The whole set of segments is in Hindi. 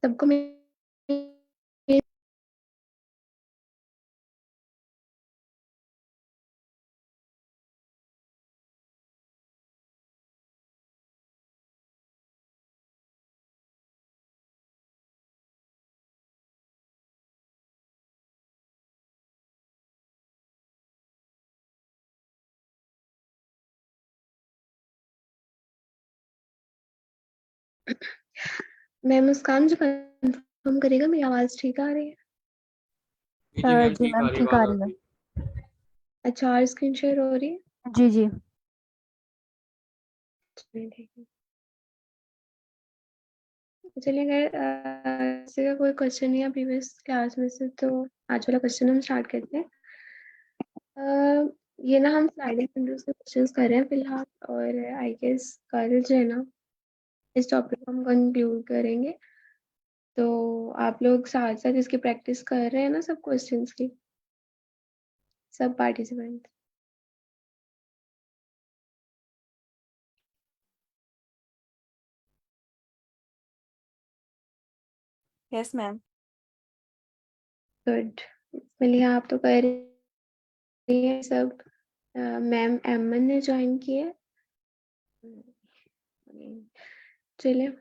सबको मेरी मैं मुस्कान जो कंफर्म करेगा मेरी आवाज ठीक आ रही है। जी जी मैम, जी ठीक मैम, आ रही ठीक आ आवाज रही है। आपकी। अच्छा, और स्क्रीन शेयर हो रही है? जी जी। चलिए ठीक है। चलिए अगर किसी का कोई क्वेश्चन या प्रीवियस क्लास में से, तो आज वाला क्वेश्चन हम स्टार्ट करते हैं। अ, ये ना हम स्लाइडिंग विंडो से क्वेश्चंस कर रहे हैं फिलहाल, और आई गेस कल जो है ना इस टॉपिक को हम कंक्लूड करेंगे। तो आप लोग साथ साथ इसकी प्रैक्टिस कर रहे हैं ना सब क्वेश्चंस की, सब पार्टिसिपेंट? Yes ma'am. गुड। चलिए आप तो कर रही हैं सब। मैम एमन ने ज्वाइन किया है। चलिए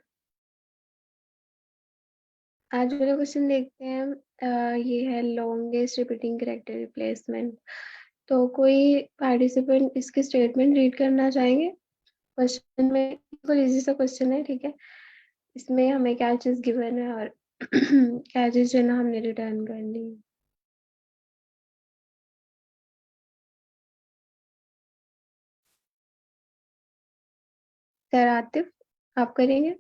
आज वाला क्वेश्चन देखते हैं हम। ये है लॉन्गेस्ट रिपीटिंग करेक्टर रिप्लेसमेंट। तो कोई पार्टिसिपेंट इसकी स्टेटमेंट रीड करना चाहेंगे? क्वेश्चन में बिल्कुल इजी सा क्वेश्चन है, ठीक है। इसमें हमें क्या चीज गिवन है और क्या चीज जो है ना हमने रिटर्न करनी है। सर आतिफ, आप करेंगे?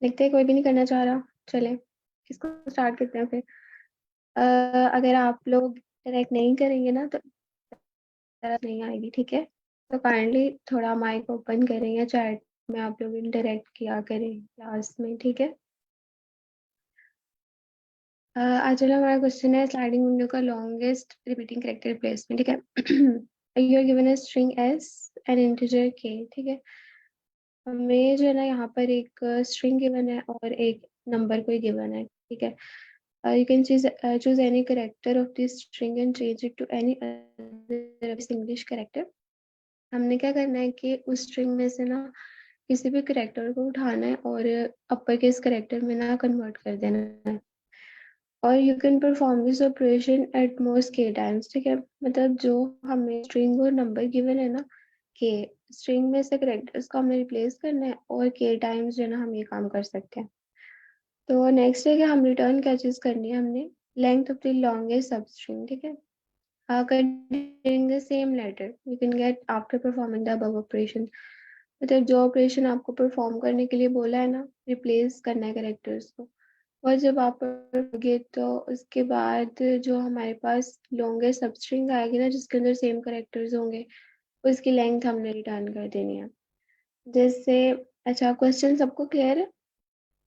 देखते हैं, कोई भी नहीं करना चाह रहा। चले इसको स्टार्ट करते हैं फिर। अगर आप लोग डायरेक्ट नहीं करेंगे ना तो तरफ नहीं आएगी, ठीक है। तो काइंडली थोड़ा माइक ओपन करें या चैट में आप लोग इंटरेक्ट किया करें क्लास में, ठीक है। आज चलो हमारा क्वेश्चन है स्लाइडिंग विंडो का लॉन्गेस्ट रिपीटिंग कैरेक्टर रिप्लेसमेंट, ठीक है। You are given a string S an integer K, ठीक है। हमें जो है ना यहाँ पर एक स्ट्रिंग गिवन है और एक नंबर कोई गिवन है, ठीक है। you can choose any character of this string and change it to any other English character। हमने क्या करना है कि उस स्ट्रिंग में से ना किसी भी करेक्टर को उठाना है और अपर केस करेक्टर में ना कन्वर्ट कर देना है। और you can perform this operation at most के टाइम्स, ठीक है। मतलब जो हमें स्ट्रिंग और नंबर गिवन है ना, के स्ट्रिंग में से करेक्टर्स को हमें रिप्लेस करना है और के टाइम्स जो है ना हम ये काम कर सकते हैं। तो नेक्स्ट है कि हम रिटर्न क्या चीज करनी है, हमने लेंथ ऑफ द लॉन्गेस्ट सब स्ट्रिंग, ठीक है। containing the same letter you can get after performing the above operation। मतलब जो ऑपरेशन आपको परफॉर्म करने के लिए बोला है ना, रिप्लेस करना है करेक्टर्स को, और जब आप करोगे तो उसके बाद जो हमारे पास लॉन्गेस्ट सब स्ट्रिंग आएगी ना जिसके अंदर सेम करेक्टर्स होंगे, उसकी लेंथ हमने रिटर्न कर देनी है। जैसे अच्छा, क्वेश्चन सबको क्लियर है?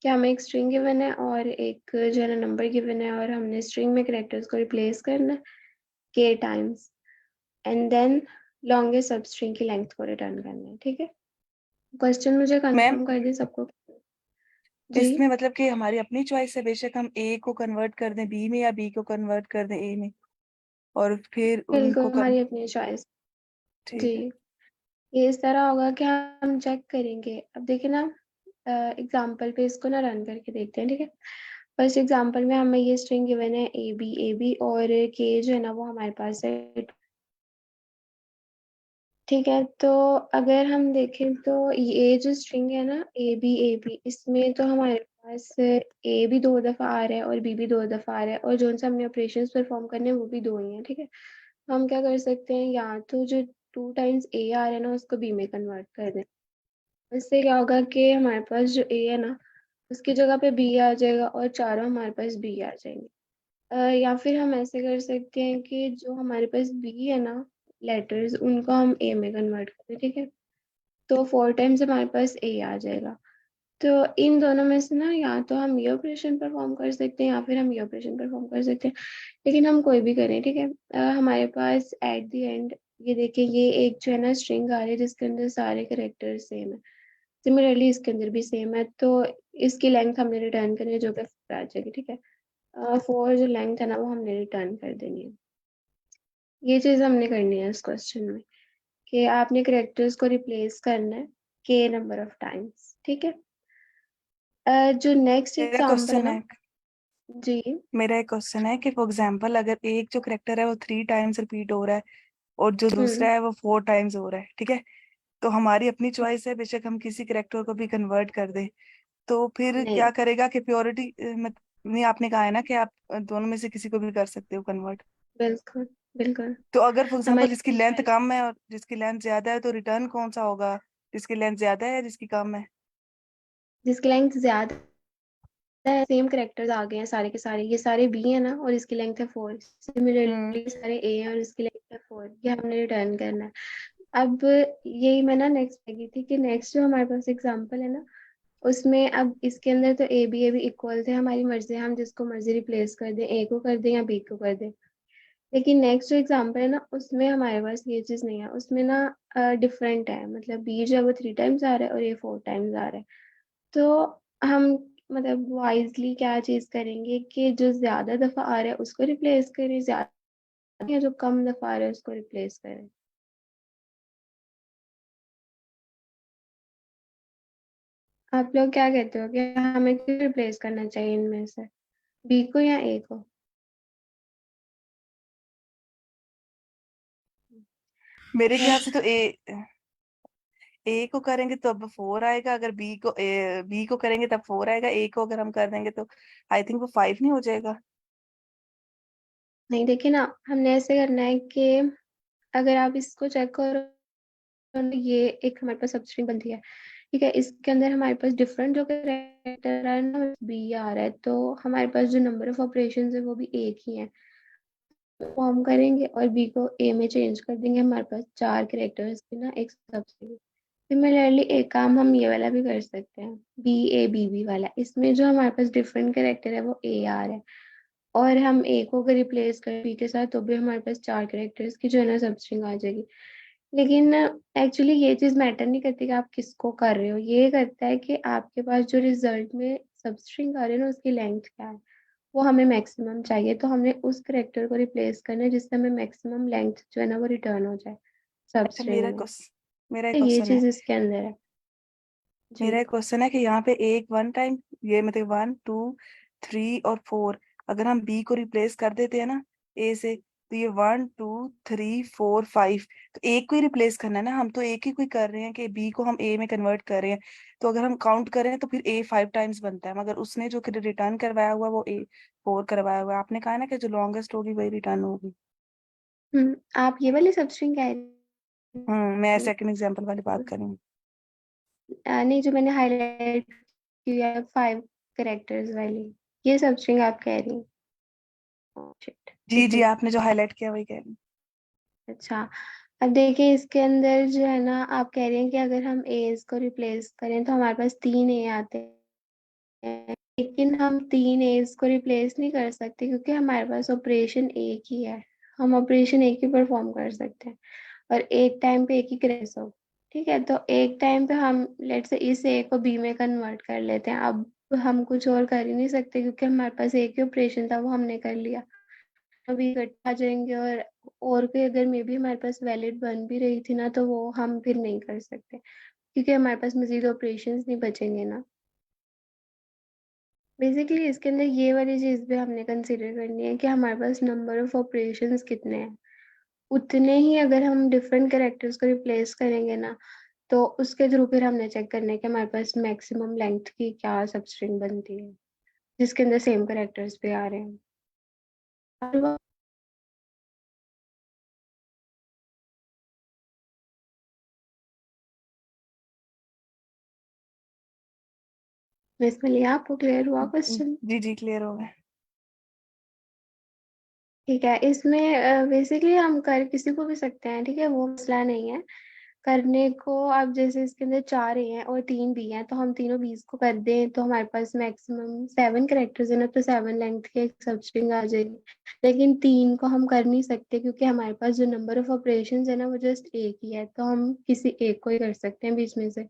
क्या हमें एक स्ट्रिंग गिवन है और एक जो है ना नंबर गिवन है, और हमने स्ट्रिंग में करेक्टर्स को रिप्लेस करना है K times, and then longest substring की लेंथ को रिटर्न करना है, ठीक है। क्वेश्चन मुझे मैम, कंफर्म कर दे सबको। जी इसमें मतलब कि हमारी अपनी चॉइस है, बेशक हम ए को कन्वर्ट कर दें बी में या बी को कन्वर्ट कर दें ए में, और फिर बिल्कुल उनको हमारी अपनी चॉइस। जी, ठीक है। ये इस तरह होगा कि हम चेक करेंगे। अब देखिए ना, एग्जाम्पल पे इसको ना रन करके देखते हैं, ठीक है। फर्स्ट एग्जाम्पल में हमें ये स्ट्रिंग गिवन है ए बी और के जो है ना वो हमारे पास है, ठीक है। तो अगर हम देखें तो ये जो स्ट्रिंग है ना ए बी, इसमें तो हमारे पास ए भी दो दफा आ रहा है और बी भी दो दफा आ रहा है, और जो सा हमने ऑपरेशंस परफॉर्म करने हैं वो भी दो ही हैं, ठीक है। तो हम क्या कर सकते हैं, या तो जो 2 टाइम्स ए आ रहा है ना उसको बी में कन्वर्ट कर दें। इससे क्या होगा कि हमारे पास जो ए है ना उसकी जगह पे बी आ जाएगा और चारों हमारे पास बी आ जाएंगे। या फिर हम ऐसे कर सकते हैं कि जो हमारे पास बी है ना लेटर्स, उनको हम ए में कन्वर्ट करें, ठीक है। तो 4 टाइम्स हमारे पास ए आ जाएगा। तो इन दोनों में से ना या तो हम ये ऑपरेशन परफॉर्म कर सकते हैं या फिर हम ये ऑपरेशन परफॉर्म कर सकते हैं, लेकिन हम कोई भी करें, ठीक है। हमारे पास एट द एंड ये देखिए, ये एक जो है ना स्ट्रिंग आ रही है जिसके अंदर सारे करेक्टर सेम है। सिमिलरली इसके अंदर भी सेम है, तो इसकी लेंथ हमने रिटर्न करनी है जो कि 4 आ जाएगी, ठीक है। 4 जो लेंथ है ना वो हमने रिटर्न कर देनी है। ये चीज हमने करनी है इस क्वेश्चन में, कि आपने करेक्टर्स को रिप्लेस करना है के नंबर ऑफ टाइम्स, ठीक है। जो नेक्स्ट मेरा एग्जाम्पल है क्वेश्चन ना, है जी। मेरा एक क्वेश्चन है कि फॉर एग्जाम्पल अगर एक जो करेक्टर है वो 3 टाइम्स रिपीट हो रहा है और जो हम्म दूसरा है वो 4 टाइम्स हो रहा है, ठीक है। तो हमारी अपनी चॉइस है, बेशक हम किसी करेक्टर को भी कन्वर्ट कर दें, तो फिर नहीं, क्या करेगा कि प्योरिटी नहीं, आपने कहा है ना कि आप दोनों में से किसी को भी कर सकते हो कन्वर्ट। बिल्कुल बिल्कुल। तो अगर फॉर एग्जाम्पल हमारी जिसकी अपनी लेंथ choice कम है और जिसकी लेंथ ज्यादा है, तो रिटर्न कौन सा होगा? जिसकी लेंथ ज्यादा है या जिसकी कम है? जिसकी लेंथ ज्यादा है, सेम करेक्टर्स आ गए हैं सारे के सारे, ये सारे बी है ना और इसकी लेंथ है 4, हम्म। सिमिलरली सारे ए हैं और इसकी लेंथ है 4, ये हमने रिटर्न करना है। अब यही मैं ना नेक्स्ट लगी थी कि नेक्स्ट जो हमारे पास एग्जांपल है ना, उसमें अब इसके अंदर तो ए बी इक्वल थे, हमारी मर्जी है हम जिसको मर्जी रिप्लेस कर दें, ए को कर दें या बी को कर दें। लेकिन नेक्स्ट जो एग्जांपल है ना उसमें हमारे पास ये चीज नहीं है, उसमें ना डिफरेंट है, मतलब बी जो है वो 3 टाइम्स आ रहा है और ये 4 टाइम्स आ रहा है। तो हम मतलब वाइजली क्या चीज करेंगे कि जो ज्यादा दफा आ रहा है उसको रिप्लेस करें, ज्यादा या जो कम दफा आ रहा है उसको रिप्लेस करें। आप लोग क्या कहते हो कि हमें क्यों रिप्लेस करना चाहिए इनमें से, बी को या ए को? मेरे ख्याल से तो ए को करेंगे तो अब 4 आएगा, अगर बी को करेंगे तब 4 आएगा, ए को अगर हम कर देंगे तो आई थिंक वो 5 नहीं हो जाएगा? नहीं, देखिए ना, हमने ऐसे करना है कि अगर आप इसको चेक करो तो ये एक हमारे पास सबस्ट्रिंग बनती है, ठीक है। इसके अंदर हमारे पास डिफरेंट जो कैरेक्टर है ना बी आ रहा है, तो हमारे पास जो नंबर ऑफ ऑपरेशन है वो भी एक ही है, तो हम करेंगे और बी को ए में चेंज कर देंगे, हमारे पास 4 कैरेक्टर्स की ना एक सबस्ट्रिंग। सिमिलरली एक काम हम ये वाला भी कर सकते हैं, बी ए बी बी वाला, इसमें जो हमारे पास डिफरेंट कैरेक्टर है वो ए आ रहा है, और हम ए को अगर रिप्लेस करें बी के साथ तो भी हमारे पास 4 कैरेक्टर्स की जो है ना सबस्ट्रिंग आ जाएगी। लेकिन एक्चुअली ये चीज मैटर नहीं करती कि आप किसको कर रहे हो, ये करता है कि आपके पास जो रिजल्ट में सबस्ट्रिंग आ रही है ना उसकी लेंथ क्या है, वो हमें मैक्सिमम चाहिए, तो हमने उस करेक्टर को रिप्लेस करना है जिससे हमें मैक्सिमम लेंथ जो है ना वो रिटर्न हो जाए अच्छा, सबस्ट्रिंग में। मेरा तो एक ये क्वेश्चन है। चीज इसके अंदर है, जी। मेरा एक क्वेश्चन है कि यहाँ पे एक 1 टाइम, ये मतलब 1 2 3 और 4, अगर हम बी को रिप्लेस कर देते हैं ना ए से, तो ये 1 2 3 4 5, तो एक को ही रिप्लेस करना है ना, हम तो एक ही कोई कर रहे हैं कि बी को हम ए में कन्वर्ट कर रहे हैं। तो अगर हम काउंट करें तो फिर ए 5 टाइम्स बनता है, मगर उसने जो रिटर्न करवाया हुआ वो ए 4 करवाया हुआ है। आपने कहा ना कि जो लॉन्गेस्ट होगी वही रिटर्न होगी। आप ये वाली सबस्ट्रिंग कह रही मैं हैं? सेकंड एग्जांपल वाली बात कर रही हूँ। नहीं, जो मैंने हाईलाइट किया है 5 करेक्टर्स वाली, ये सबस्ट्रिंग आप कह रही हैं? शिट, जी ठीक जी, है। आपने जो हाईलाइट किया वही कह रही हूँ। अच्छा, अब देखिए इसके अंदर जो है ना आप कह रहे हैं कि अगर हम एज को रिप्लेस करें तो हमारे पास 3 ए आते हैं, लेकिन हम 3 एज को रिप्लेस नहीं कर सकते क्योंकि हमारे पास ऑपरेशन एक ही है, हम ऑपरेशन एक ही परफॉर्म कर सकते हैं और एक टाइम पे एक ही क्रेस हो, ठीक है। तो एक टाइम पे हम लेट से इस ए को बी में कन्वर्ट कर लेते हैं, अब हम कुछ और कर ही नहीं सकते क्योंकि हमारे पास एक ही ऑपरेशन था वो हमने कर लिया। अभी इकट्ठा आ जाएंगे और कोई अगर मे बी हमारे पास वैलिड बन भी रही थी ना तो वो हम फिर नहीं कर सकते क्योंकि हमारे पास मजीद ऑपरेशंस नहीं बचेंगे ना। बेसिकली इसके अंदर ये वाली चीज भी हमने कंसिडर करनी है कि हमारे पास नंबर ऑफ ऑपरेशंस कितने हैं, उतने ही अगर हम डिफरेंट कैरेक्टर्स को रिप्लेस करेंगे ना तो उसके थ्रू फिर हमने चेक करना है कि हमारे पास मैक्सिमम लेंथ की क्या सबस्ट्रिंग बनती है जिसके अंदर सेम कैरेक्टर्स भी आ रहे हैं। और इसमें लिए आपको क्लियर हुआ क्वेश्चन? जी जी, क्लियर हो गया। ठीक है, इसमें बेसिकली हम कर किसी को भी सकते हैं, ठीक है, वो मसला नहीं है। करने को अब जैसे इसके अंदर 4 ए हैं और 3 बी हैं, तो हम तीनों बीस को कर दें तो हमारे पास मैक्सिमम 7 कैरेक्टर्स है ना, तो 7 लेंथ की एक सब स्ट्रिंग आ जाएगी। लेकिन 3 को हम कर नहीं सकते क्योंकि हमारे पास जो नंबर ऑफ ऑपरेशंस है ना वो जस्ट एक ही है, तो हम किसी एक को ही कर सकते हैं बीच में से।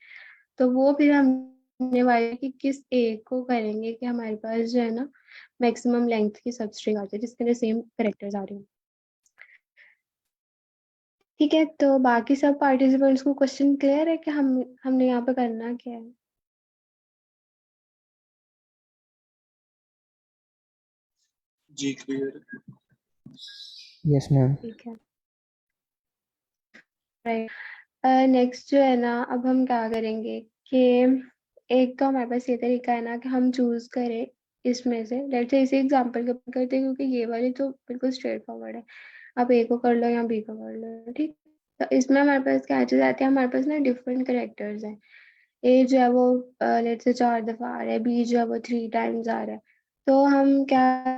तो वो फिर हमने वाया कि किस एक को करेंगे कि हमारे पास जो है ना मैक्सिमम लेंथ की सब स्ट्रिंग आ जाए जिसके अंदर सेम कैरेक्टर्स आ रहे हैं। ठीक है, तो बाकी सब पार्टिसिपेंट्स को क्वेश्चन क्लियर है कि हमने यहाँ पे करना क्या है। जी क्लियर। Yes ma'am. ठीक है, राइट। नेक्स्ट जो है ना, अब हम क्या करेंगे कि एक तो हमारे पास ये तरीका है ना कि हम चूज करें इसमें से, लेट्स से इसी एग्जांपल के ऊपर करते हैं क्योंकि ये वाली तो बिल्कुल स्ट्रेट फॉरवर्ड है। आप ए को कर लो या बी को कर लो, ठीक। तो इसमें हमारे पास क्या चीज आती है, हमारे पास ना डिफरेंट करेक्टर्स हैं। ए जो है वो लेट्स से 4 दफा आ रहा है, बी जो है वो 3 टाइम्स आ रहा है। तो हम क्या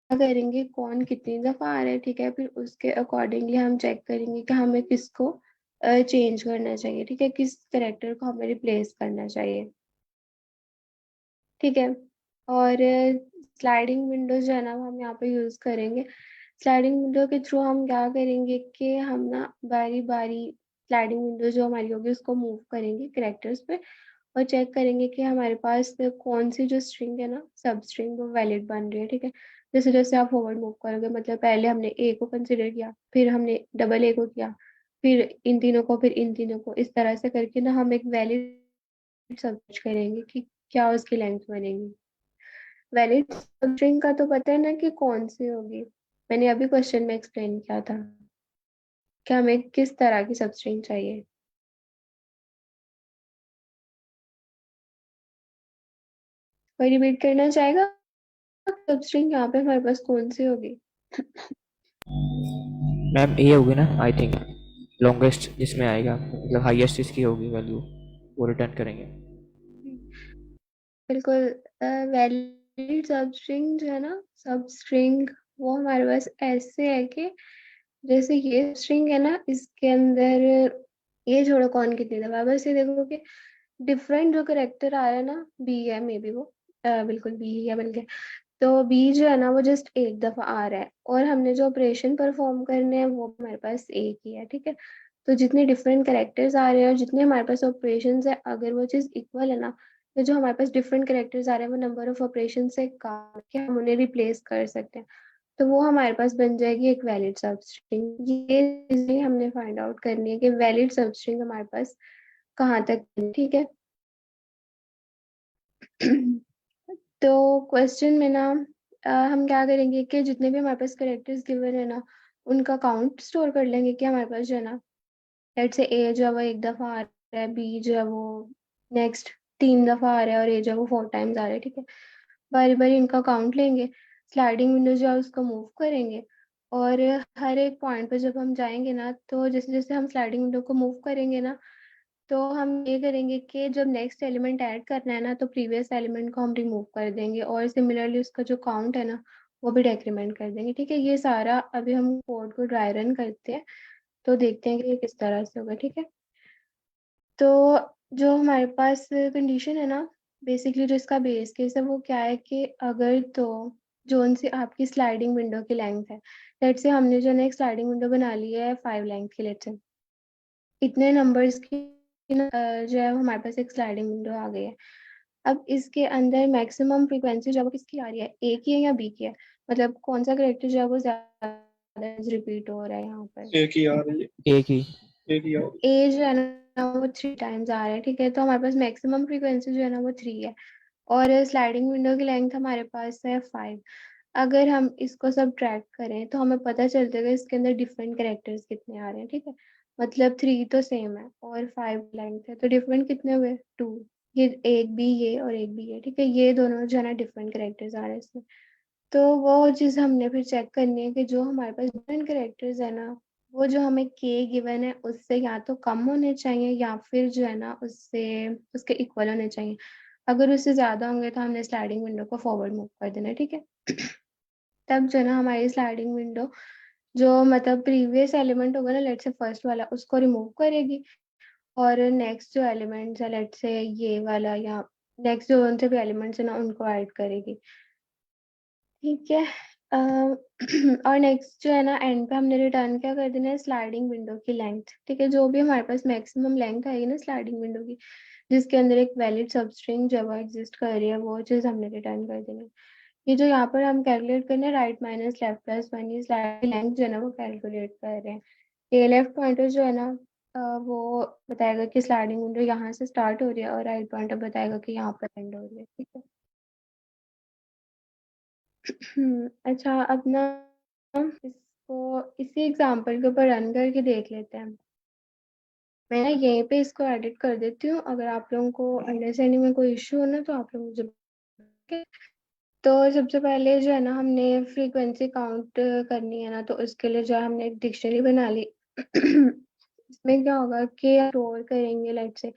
करेंगे, कौन कितनी दफा आ रहा है, ठीक है, फिर उसके अकॉर्डिंगली हम चेक करेंगे कि हमें किसको चेंज करना चाहिए, ठीक है, किस करेक्टर को हमें रिप्लेस करना चाहिए, ठीक है। और स्लाइडिंग विंडो जो है ना वो हम यहाँ पे यूज करेंगे। स्लाइडिंग विंडो के थ्रू हम क्या करेंगे कि हम ना बारी बारी स्लाइडिंग विंडो जो हमारी होगी उसको मूव करेंगे करेक्टर्स पे और चेक करेंगे कि हमारे पास कौन सी जो स्ट्रिंग है ना सब स्ट्रिंग वो वैलिड बन रही है, ठीक है। जैसे जैसे आप फॉरवर्ड मूव करोगे, मतलब पहले हमने ए को कंसिडर किया, फिर हमने डबल ए को किया, फिर इन तीनों को, फिर इन तीनों को, इस तरह से करके ना हम एक वैलिड सर्च करेंगे कि क्या उसकी लेंथ बनेगी। वैलिड स्ट्रिंग का तो पता है ना कि कौन सी होगी, मैंने अभी क्वेश्चन में एक्सप्लेन किया था कि हमें किस तरह की सब स्ट्रिंग चाहिए। कोई रिपीट करना चाहेगा, सब स्ट्रिंग यहाँ पे हमारे पास कौन सी होगी। मैम ये होगी ना आई थिंक, लॉन्गेस्ट जिसमें आएगा, मतलब हाईएस्ट इसकी होगी वैल्यू, वो रिटर्न करेंगे। बिल्कुल, वैलिड सब स्ट्रिंग जो है ना, सब स्ट्रिंग वो हमारे पास ऐसे है कि जैसे ये स्ट्रिंग है ना, इसके अंदर ये छोड़ो कौन कितनी दफा, बस ये देखो कि डिफरेंट जो करेक्टर आ रहा है ना, बी है मे बी वो, बिल्कुल बी ही है बल्कि। तो बी जो है ना वो जस्ट एक दफा आ रहा है और हमने जो ऑपरेशन परफॉर्म करने हैं वो हमारे पास एक ही है, ठीक है। तो जितने डिफरेंट कैरेक्टर्स आ रहे हैं और जितने हमारे पास ऑपरेशंस है, अगर वो चीज इक्वल है ना, तो जो हमारे पास डिफरेंट कैरेक्टर्स आ रहे हैं वो नंबर ऑफ ऑपरेशन से कम के हम उन्हें रिप्लेस कर सकते हैं। तो वो हमारे पास बन जाएगी एक वैलिड सबस्ट्रिंग। ये चीजें हमने फाइंड आउट करनी है कि वैलिड सबस्ट्रिंग हमारे पास कहाँ तक है, ठीक है। तो क्वेश्चन में ना हम क्या करेंगे कि जितने भी हमारे पास करेक्टर्स गिवन है ना उनका काउंट स्टोर कर लेंगे कि हमारे पास जो है ना, लेट्स से ए जो है वो एक दफा आ रहा है, बी जो है वो नेक्स्ट 3 दफा आ रहा है और ए जो है वो 4 टाइम्स आ रहा है, ठीक है। बारी बारी इनका काउंट लेंगे, स्लाइडिंग विंडो जो है उसको मूव करेंगे और हर एक पॉइंट पे जब हम जाएंगे ना, तो जैसे जैसे हम स्लाइडिंग विंडो को मूव करेंगे ना, तो हम ये करेंगे कि जब नेक्स्ट एलिमेंट ऐड करना है ना, तो प्रीवियस एलिमेंट को हम रिमूव कर देंगे और सिमिलरली उसका जो काउंट है ना वो भी डेक्रीमेंट कर देंगे, ठीक है। ये सारा अभी हम कोड को ड्राई रन करते हैं तो देखते हैं कि ये किस तरह से होगा, ठीक है। तो जो हमारे पास कंडीशन है ना, बेसिकली जो इसका बेस केस है वो क्या है कि अगर तो जोन से आपकी स्लाइडिंग विंडो की लेंथ है, लेट से हमने जो है एक स्लाइडिंग विंडो बना ली है 5 लेंथ की, लेट से इतने नंबर्स की जो है हमारे पास एक स्लाइडिंग विंडो आ गई है। अब इसके अंदर मैक्सिमम फ्रीक्वेंसी जो है वो किसकी आ रही है, ए की है या बी की है, मतलब कौन सा करेक्टर जो है वो ज्यादा रिपीट हो रहा है यहाँ पर। एक ही आ रही है। एक ही। एक ही आ रही ए जो है ना वो 3 टाइम्स आ रहा है, ठीक है, तो हमारे पास मैक्सिमम फ्रीक्वेंसी जो है ना वो 3 है और स्लाइडिंग विंडो की लेंथ हमारे पास है 5। अगर हम इसको सब ट्रैक करें तो हमें पता चल जाएगा इसके अंदर डिफरेंट कैरेक्टर्स कितने आ रहे हैं, ठीक है। मतलब 3 तो सेम है और 5 लेंथ है, तो डिफरेंट कितने हुए, 2। ये एक भी ये और एक भी ये, ठीक है, ये दोनों जो है ना डिफरेंट कैरेक्टर्स आ रहे हैं इसमें। तो वो चीज़ हमने फिर चेक करनी है कि जो हमारे पास डिफरेंट कैरेक्टर्स है ना, वो जो हमें के गिवन है उससे या तो कम होने चाहिए या फिर जो है ना उससे उसके इक्वल होने चाहिए। अगर उससे ज्यादा होंगे तो हमने स्लाइडिंग विंडो को फॉरवर्ड मूव कर देना है, ठीक है। तब जो है ना हमारी स्लाइडिंग विंडो जो मतलब प्रीवियस एलिमेंट होगा ना, लेट से फर्स्ट वाला, उसको रिमूव करेगी और नेक्स्ट जो एलिमेंट्स है लेट्स से ये वाला या नेक्स्ट जो उनसे भी एलिमेंट्स है ना उनको ऐड करेगी, ठीक है। और नेक्स्ट जो है ना एंड पे हमने रिटर्न क्या कर देना है, स्लाइडिंग विंडो की लेंथ, ठीक है। जो भी हमारे पास मैक्सिमम लेंथ आएगी ना स्लाइडिंग विंडो की, जिसके अंदर एक वैलिड सबस्ट्रिंग जावा एग्जिस्ट कर रही है, वो चीज़ हमने रिटर्न कर देनी है। ये जो यहाँ पर हम कैलकुलेट करने right minus left plus one, ये स्लाइडिंग लेंथ जो है ना वो कैलकुलेट कर रहे हैं। ये लेफ्ट पॉइंटर जो है ना वो बताएगा कि स्लाइडिंग विंडो यहाँ से स्टार्ट हो रही है, और राइट पॉइंटर बताएगा कि यहाँ पर एंड हो रही है, ठीक है। अच्छा, अब ना हम इसको इसी एग्जांपल के ऊपर रन करके देख लेते हैं। मैं ना यहीं पे इसको एडिट कर देती हूँ, अगर आप लोगों को अंडरस्टैंडिंग में कोई इशू हो ना तो आप लोग मुझे बताएं। तो सबसे पहले जो है ना हमने फ्रीक्वेंसी काउंट करनी है ना, तो उसके लिए जो है हमने एक डिक्शनरी बना ली। इसमें क्या होगा कि स्टोर करेंगे लेट्स से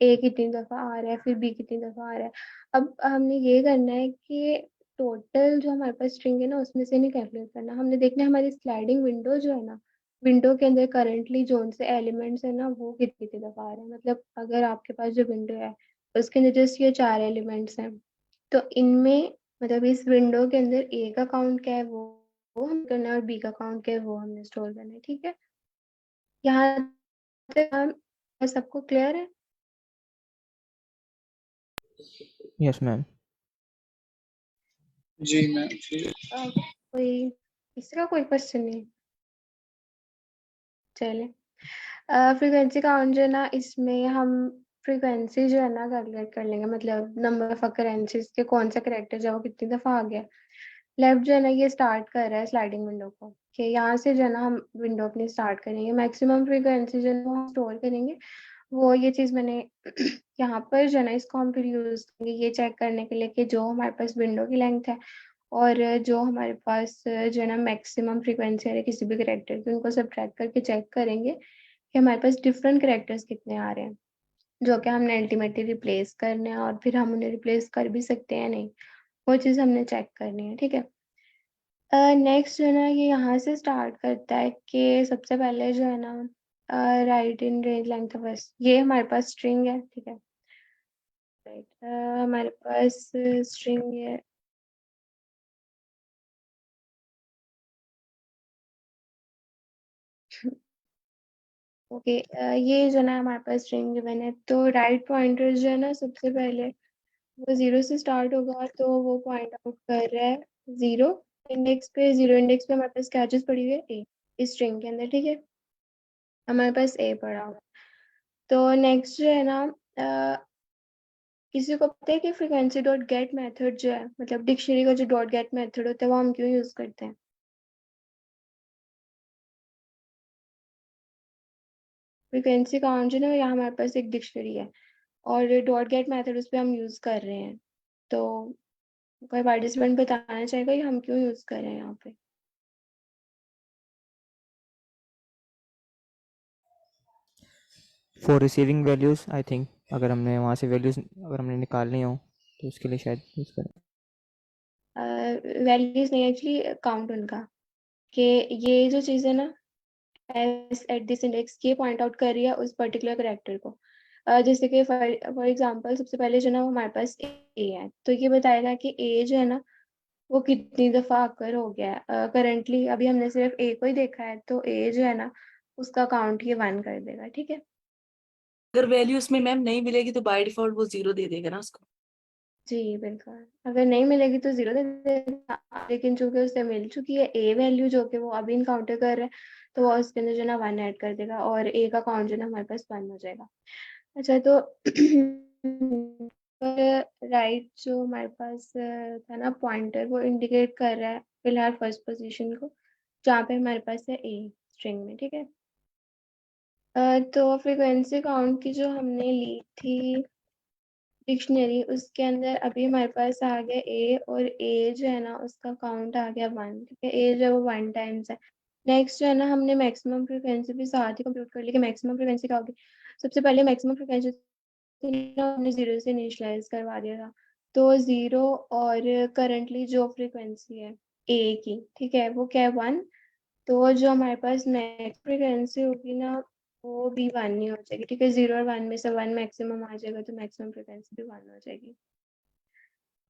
ए कितनी दफ़ा आ रहा है, फिर बी कितनी दफ़ा आ रहा है। अब हमने ये करना है कि टोटल जो हमारे पास स्ट्रिंग है ना उसमें से नहीं कैलकुलेट करना, हमने देखना है हमारी स्लाइडिंग विंडो जो है ना, विंडो के अंदर करंटली जोन से एलिमेंट्स है ना वो कितनी कितनी दफ़ा आ रहे हैं। मतलब अगर आपके पास जो विंडो है उसके अंदर जस्ट ये 4 एलिमेंट्स हैं, तो इनमें मतलब इस विंडो के अंदर ए का काउंट क्या है वो हम करना है, और बी का काउंट क्या है वो हमने स्टोर करना है, ठीक है। यहाँ तक हम सबको क्लियर है? Yes ma'am. जी मैम जी। कोई तीसरा कोई क्वेश्चन नहीं? चले, फ्रीक्वेंसी काउंट जो है ना इसमें हम फ्रीक्वेंसी जो है ना कैलकुलेट कर लेंगे, मतलब नंबर ऑफ अकरेंसेस के कौन सा करेक्टर जो है वो कितनी दफ़ा आ गया। लेफ्ट जो है ना ये स्टार्ट कर रहा है स्लाइडिंग विंडो को, कि यहाँ से जो है ना हम विंडो अपनी स्टार्ट करेंगे, मैक्सिमम फ्रीक्वेंसी जो है ना वो हम स्टोर करेंगे। वो ये चीज़ मैंने यहाँ पर जो है ना इसको हम फिर यूज़ करेंगे ये चेक करने के लिए कि जो हमारे पास विंडो की लेंथ है और जो हमारे पास जो है ना मैक्सिमम फ्रीक्वेंसी है किसी भी करेक्टर की, उनको सब्ट्रैक्ट करके चेक करेंगे कि हमारे पास डिफरेंट करेक्टर्स कितने आ रहे हैं, जो कि हमने अल्टीमेटली रिप्लेस करने हैं, और फिर हम उन्हें रिप्लेस कर भी सकते हैं नहीं, वो चीज़ हमने चेक करनी है, ठीक है। नेक्स्ट जो है ना ये यहाँ से स्टार्ट करता है कि सबसे पहले जो है ना राइट इन रेंज लेंथ बस, ये हमारे पास स्ट्रिंग है, ठीक है। राइट, हमारे पास स्ट्रिंग है। ओके, ये जो ना हमारे पास स्ट्रिंग गिवन है, तो राइट पॉइंटर जो है ना सबसे पहले वो 0 से स्टार्ट होगा, तो वो पॉइंट आउट कर रहा है 0 इंडेक्स पे। 0 इंडेक्स पे हमारे पास क्या चीज़ पड़ी हुई है, ए, इस स्ट्रिंग के अंदर, ठीक है। हमारे पास ए पड़ा हुआ है। तो नेक्स्ट जो है ना किसी को पता है कि फ्रीक्वेंसी डॉट गेट मेथड जो है, मतलब डिक्शनरी का जो डॉट गेट मेथड होता है वो हम क्यों यूज़ करते हैं? फ्रीक्वेंसी काउंट जो है ना यहाँ हमारे पास एक डिक्शनरी है, और डॉट गेट मेथड उस पर हम यूज़ कर रहे हैं। तो कोई पार्टिसिपेंट बताना चाहेगा ये हम क्यों यूज़ कर रहे हैं यहाँ पे? For receiving values I think, अगर हमने वहाँ से वैल्यूज़ अगर हमने निकालनी हो तो उसके लिए शायद यूज़ करें। वैल्यूज नहीं, एक्चुअली काउंट उनका, कि ये जो चीज़ है ना एस एट दिस इंडेक्स ये पॉइंट आउट कर रही है उस पर्टिकुलर करेक्टर को। जैसे कि फॉर एग्जांपल सबसे पहले जो ना हमारे पास ए है, तो ये बताएगा कि ए जो है ना वो कितनी दफ़ा आकर हो गया है। करंटली अभी हमने सिर्फ ए को ही देखा है, तो ए जो है ना उसका काउंट ये 1 कर देगा, ठीक है। अगर वैल्यू उसमें मैम नहीं मिलेगी तो बाय डिफॉल्ट वो 0 दे देगा ना उसको। जी बिल्कुल, अगर नहीं मिलेगी तो 0 दे देगा, लेकिन चूंकि उसे मिल चुकी है ए वैल्यू जो कि वो अभी इनकाउंटर कर रहा है, तो वो उसके अंदर जो ना 1 ऐड कर देगा, और ए का काउंट जो ना हमारे पास 1 हो जाएगा। अच्छा, तो राइट जो हमारे पास था ना पॉइंटर, वो इंडिकेट कर रहा है फिलहाल फर्स्ट पोजीशन को, जहाँ पे हमारे पास है ए स्ट्रिंग में, ठीक है। तो फ्रीक्वेंसी काउंट की जो हमने ली थी डिक्शनरी, उसके अंदर अभी हमारे पास आ गया ए, और ए जो है ना उसका काउंट आ गया 1, ठीक है। ए जो है वो 1 टाइम्स है। नेक्स्ट जो है ना हमने मैक्सिमम फ्रीक्वेंसी भी साथ ही कंप्यूट कर ली कि मैक्सिमम फ्रीक्वेंसी क्या होगी। सबसे पहले मैक्सिमम फ्रीक्वेंसी हमने 0 से इनिशियलाइज करवा दिया था, तो 0 और करंटली जो फ्रीक्वेंसी है ए की, ठीक है, वो क्या है 1। तो जो हमारे पास नेक्स्ट फ्रीक्वेंसी होगी ना वो भी 1 नहीं हो जाएगी, ठीक है। 0 और 1 में से 1 मैक्सिमम आ जाएगा, तो मैक्सिमम फ्रीक्वेंसी भी 1 हो जाएगी।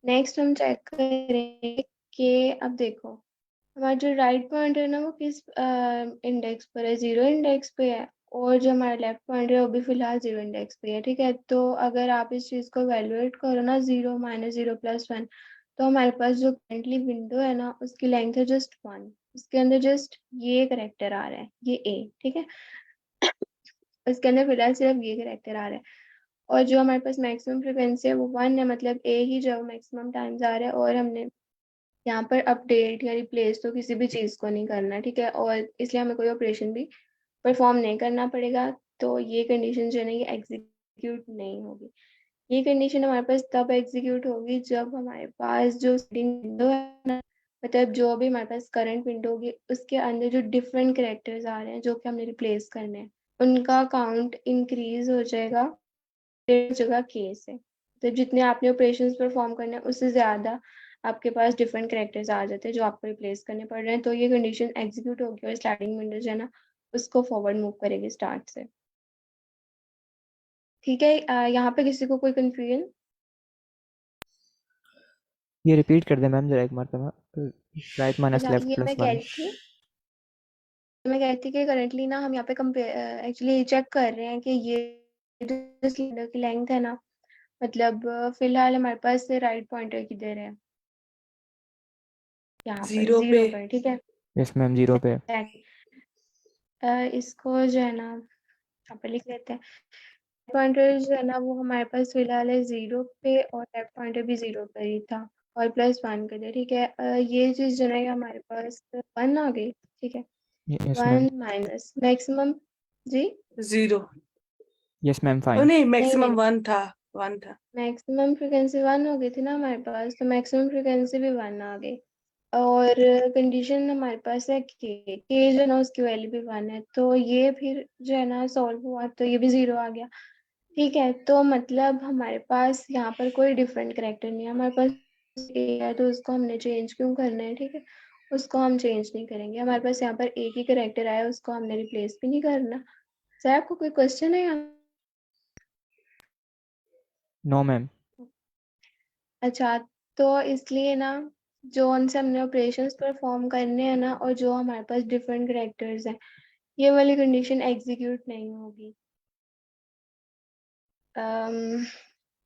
नेक्स्ट हम चेक करेंगे कि अब देखो हमारा जो राइट पॉइंट है ना वो किस इंडेक्स पर है, 0 इंडेक्स पे है, और जो हमारा लेफ्ट पॉइंट है वो भी फिलहाल 0 इंडेक्स पे है, ठीक है। तो अगर आप इस चीज को वैल्यूएट करो ना, 0 -0 + 1, तो हमारे पास जो करेंटली विंडो है ना उसकी लेंथ है जस्ट 1, उसके अंदर जस्ट ये करेक्टर आ रहा है, ये ए, ठीक है। उसके अंदर फिलहाल सिर्फ ये करेक्टर आ रहा है, और जो हमारे पास मैक्सिमम फ्रिक्वेंसी है वो 1 है, मतलब ए ही जो मैक्सिमम टाइम्स आ रहा है, और हमने यहाँ पर अपडेट या रिप्लेस तो किसी भी चीज़ को नहीं करना, ठीक है, और इसलिए हमें कोई ऑपरेशन भी परफॉर्म नहीं करना पड़ेगा। तो ये कंडीशन जो है ना ये एग्जीक्यूट नहीं होगी। ये कंडीशन हमारे पास तब एग्जीक्यूट होगी जब हमारे पास जो स्टार्टिंग विंडो है ना, मतलब जो भी हमारे पास करंट विंडो होगी उसके अंदर जो डिफरेंट कैरेक्टर्स आ रहे हैं जो कि हमने रिप्लेस करने हैं, उनका काउंट इंक्रीज हो जाएगा जगह के से। तो जितने आपने ऑपरेशंस परफॉर्म करने हैं उससे ज़्यादा आपके पास डिफरेंट कैरेक्टर्स आ जाते हैं जो आपको रिप्लेस करने पड़ रहे हैं। तो ये कंडीशन एग्जीक्यूट होगी और स्लाइडिंग विंडो जो है ना उसको फॉरवर्ड मूव करेगी स्टार्ट से, ठीक है। यहाँ पे किसी को कोई कंफ्यूजन? ये रिपीट कर दे मैम जरा एक मरतबा, राइट माइनस अच्छा, लेफ्ट ये प्लस मैं कह 1। रही थी कि करंटली ना हम यहाँ पे कंपेयर एक्चुअली चेक कर रहे हैं कि ये जो सिलेंडर की लेंथ है ना, मतलब फिलहाल हमारे पास राइट पॉइंटर किधर है, यहाँ पर 0 पे 0 पर, ठीक है। यस मैम 0 पे। इसको जो है ना यहाँ पे लिख लेते हैं। पॉइंटर जो है ना वो हमारे पास फिलहाल है 0 पे, और लेफ्ट पॉइंटर भी 0 पर ही था, और +1 के लिए, ठीक है। ये चीज जो है ना हमारे पास 1 आ गई, ठीक है। Yes ma'am. 1 माइनस मैक्सिमम, जी 0 यस मैम ओ फाइन। नहीं, नहीं नहीं, मैक्सिमम 1 था, 1 था। मैक्सिमम फ्रिक्वेंसी 1 हो गई थी ना हमारे पास, तो मैक्सिमम फ्रिक्वेंसी भी 1 आ गई, और कंडीशन हमारे पास है के जो है ना उसकी वैल्यू भी 1 है, तो ये फिर जो है ना सॉल्व हुआ तो ये भी 0 आ गया, ठीक है। तो मतलब हमारे पास यहाँ पर कोई डिफरेंट करेक्टर नहीं है, हमारे पास ए है तो उसको हमने चेंज क्यों करना है, ठीक है। उसको हम चेंज नहीं करेंगे, हमारे पास यहाँ पर एक ही करेक्टर आया, उसको हमने रिप्लेस भी नहीं करना। सर आपको कोई क्वेश्चन है यहाँ? No ma'am. अच्छा, तो इसलिए ना जो उनसे हमने ऑपरेशंस परफॉर्म करने हैं ना, और जो हमारे पास डिफरेंट करेक्टर्स हैं, ये वाली कंडीशन एग्जीक्यूट नहीं होगी। अम,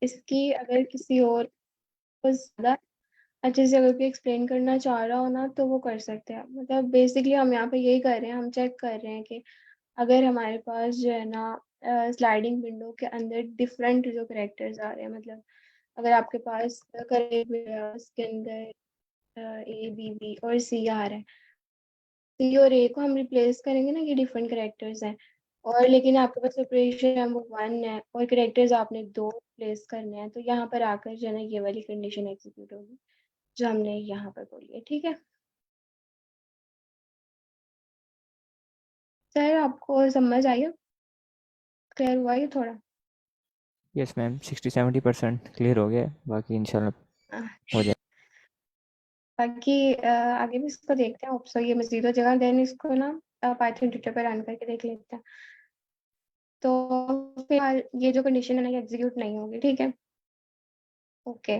इसकी अगर किसी और को ज़्यादा अच्छे से अगर कोई एक्सप्लेन करना चाह रहा हो ना तो वो कर सकते हैं। मतलब बेसिकली हम यहाँ पे यही कर रहे हैं, हम चेक कर रहे हैं कि अगर हमारे पास जो है ना स्लाइडिंग विंडो के अंदर डिफरेंट जो करेक्टर्स आ रहे हैं, मतलब अगर आपके पास उसके अंदर ए बी बी और सी आ रहा है, सी और ए को हम रिप्लेस करेंगे ना, ये डिफरेंट करेक्टर्स हैं, और लेकिन आपके पास ऑपरेशन है वो 1 है और करेक्टर्स आपने 2 प्लेस करने हैं, तो यहाँ पर आकर जो है ना ये वाली कंडीशन एग्जीक्यूट होगी जो हमने यहाँ पर बोली है, ठीक है। सर आपको समझ आई? क्लियर हुआ ये थोड़ा? यस मैम 60-70% क्लियर हो गया है, बाकी इंशाल्लाह आह, हो जाए। बाकी आगे भी इसको देखते हैं, होप्स ये मैं 0 जगह देन इसको ना पाइथन ट्यूटर पर रन करके देख लेते हैं। तो फिलहाल ये जो कंडीशन है ना ये एग्जीक्यूट नहीं होगी, ठीक है। ओके,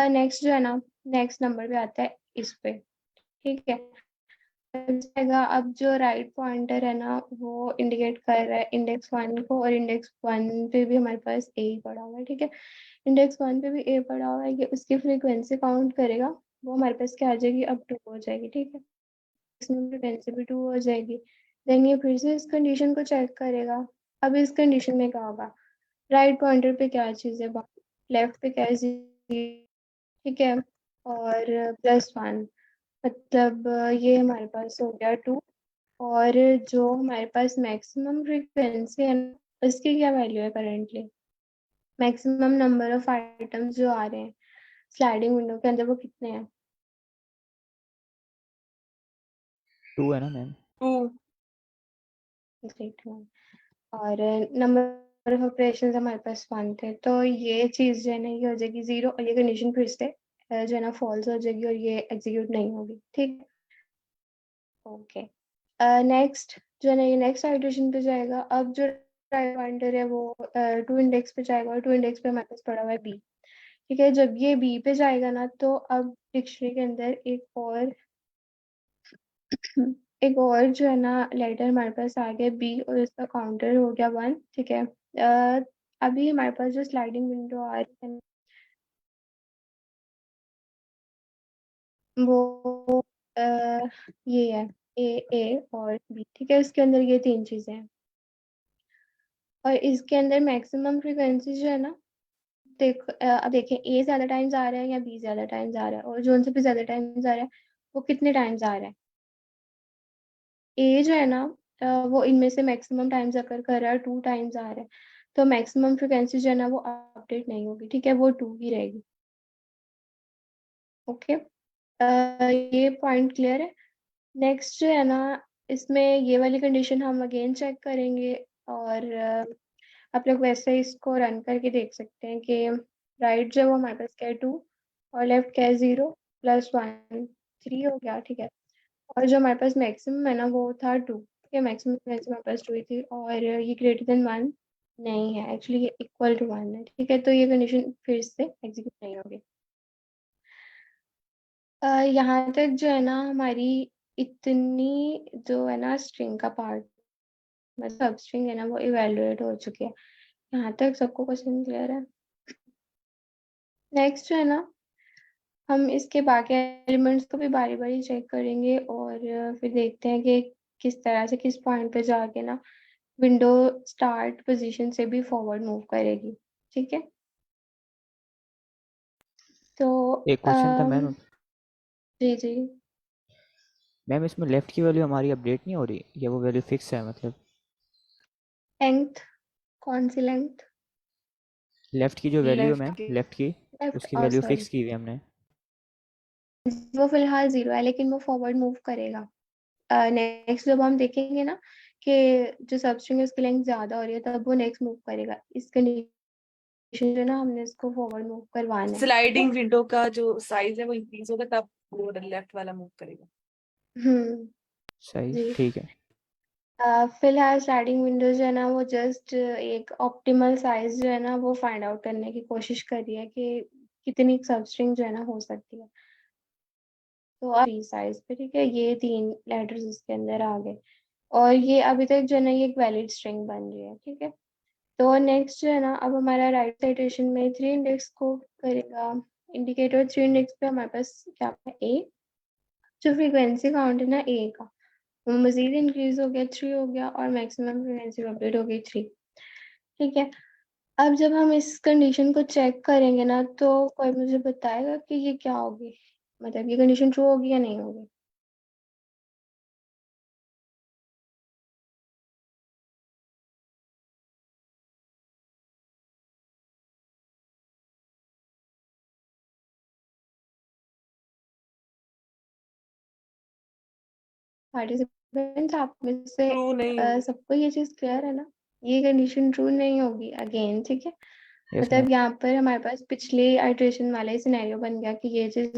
नेक्स्ट जो है ना, नेक्स्ट नंबर पे आता है इस पे, ठीक है। जाएगा, अब जो राइट पॉइंटर है ना वो इंडिकेट कर रहा है इंडेक्स 1 को, और इंडेक्स 1 पे भी हमारे पास ए ही पड़ा हुआ है, ठीक है। इंडेक्स 1 पे भी ए पड़ा हुआ है, ये उसकी फ्रीक्वेंसी काउंट करेगा, वो हमारे पास क्या आ जाएगी, अब 2 हो जाएगी, ठीक है। इसमें फ्रीक्वेंसी भी 2 हो जाएगी। देन ये फिर से इस कंडीशन को चेक करेगा। अब इस कंडीशन में क्या होगा, राइट पॉइंटर पे क्या चीज़ है, लेफ्ट पे क्या चीज़, ठीक है, और +1, मतलब ये हमारे पास हो गया 2, और जो हमारे पास मैक्सिमम फ्रीक्वेंसी है ना उसकी क्या वैल्यू है currently, maximum number of items जो आ रहे हैं स्लाइडिंग विंडो के अंदर वो कितने हैं? 2 है ना मैम। 2 ग्रेट, और नंबर ऑफ ऑपरेशंस हमारे पास 1 थे, तो ये चीज़ जो है ना ये हो जाएगी 0, और ये कंडीशन फिर से जो है ना फॉल्स हो जाएगी और ये एग्जीक्यूट नहीं होगी, ठीक है। ओके, नेक्स्ट जो है ना ये नेक्स्ट आइटरेशन पे जाएगा। अब जो राइट पॉइंटर है वो टू इंडेक्स पे जाएगा और टू इंडेक्स पे हमारे पास पड़ा हुआ है बी। ठीक है, जब ये बी पे जाएगा ना तो अब डिक्शनरी के अंदर एक और जो है ना लेटर हमारे पास आ गया बी और इसका काउंटर हो गया 1। ठीक है, अभी हमारे पास जो स्लाइडिंग विंडो आ रही है वो ये है ए और बी। ठीक है, इसके अंदर ये 3 चीजें हैं और इसके अंदर मैक्सिमम फ्रीक्वेंसी जो है ना अब देखें ए ज्यादा टाइम्स आ रहा है या बी ज्यादा टाइम्स आ रहा है, और जो उनसे भी ज्यादा टाइम्स आ रहा है वो कितने टाइम्स आ रहा है। ए जो है ना वो इनमें से मैक्सिमम टाइम्स अकर कर रहा है 2 टाइम्स आ रहा है, तो मैक्सिमम फ्रिक्वेंसी जो है ना वो अपडेट नहीं होगी। ठीक है, वो 2 ही रहेगी। ओके, ये पॉइंट क्लियर है। नेक्स्ट जो है ना इसमें ये वाली कंडीशन हम अगेन चेक करेंगे और आप लोग वैसे इसको रन करके देख सकते हैं कि राइट जो है वो हमारे पास क्या है 2 और लेफ्ट क्या है 0 प्लस 1 3 हो गया। ठीक है, और जो हमारे पास मैक्सिमम है ना वो था 2। ठीक है, मैक्सिमम फ्रीक्वेंसी हमारे पास 2 ही थी और ये ग्रेटर देन 1 नहीं है, एक्चुअली ये इक्वल टू 1 है। ठीक है, तो ये कंडीशन फिर से एग्जीक्यूट नहीं होगी। यहाँ तक जो है ना हमारी इतनी जो है ना स्ट्रिंग का पार्ट मतलब सब स्ट्रिंग है ना वो इवेलुएट हो चुकी है। यहाँ तक सबको क्वेश्चन क्लियर है। नेक्स्ट जो है ना हम इसके बाकी एलिमेंट्स को भी बारी बारी चेक करेंगे और फिर देखते हैं कि किस तरह से किस पॉइंट पे जाके ना विंडो स्टार्ट पोजीशन से भी फॉरवर्ड मूव करेगी। ठीक है, तो एक क्वेश्चन था मैम। जी जी मैम इसमें लेफ्ट की वैल्यू हमारी अपडेट नहीं हो रही या वो वैल्यू फिक्स है? मतलब लेंथ, कौन सी लेंथ? लेफ्ट की जो वैल्यू है लेफ्ट मैम, के लेफ्ट की लेफ्ट, उसकी वैल्यू सॉरी, फिक्स की हुई है हमने। वो फिलहाल 0 है लेकिन वो फॉरवर्ड मूव करेगा। नेक्स्ट जब हम देखेंगे ना कि जो सबस्ट्रिंग है उसकी लेंथ ज्यादा हो रही है तब वो नेक्स्ट मूव करेगा। इस कंडीशन जो ना हमने इसको फॉरवर्ड मूव करवाना है। ठीक है, स्लाइडिंग विंडो का जो साइज है वो इंक्रीज होगा तब वो लेफ्ट वाला मूव करेगा। सही, जी। ठीक है। फिलहाल स्लाइडिंग विंडो जो है ना वो जस्ट एक ऑप्टिमल साइज जो है ना वो फाइंड आउट करने की कोशिश कर रही है कि कितनी सबस्ट्रिंग जो है ना हो सकती है। तो अभी साइज पे ठीक है ये 3 लेटर्स इसके अंदर आ गए और ये अभी तक जो है ना ये एक वैलिड स्ट्रिंग बन रही है। ठीक है, तो नेक्स्ट जो है ना अब हमारा राइट साइटेशन में 3 इंडेक्स को करेगा इंडिकेटर। 3 इंडेक्स पे हमारे पास क्या है ए, जो फ्रीक्वेंसी काउंट है ना ए का वो मजीद इंक्रीज हो गया 3 हो गया और मैक्सिमम फ्रीक्वेंसी अपडेट हो गई 3। ठीक है, अब जब हम इस कंडीशन को चेक करेंगे ना तो कोई मुझे बताएगा कि ये क्या होगी, मतलब ये कंडीशन ट्रू होगी या नहीं होगी। पार्टिसिपेंट्स आप में से ट्रू नहीं होगी। सबको ये चीज क्लियर है ना, ये कंडीशन ट्रू नहीं होगी अगेन। ठीक है, यस मैम। मतलब यहाँ पर हमारे पास पिछले आइट्रेशन वाला ही सिनेरियो बन गया कि ये चीज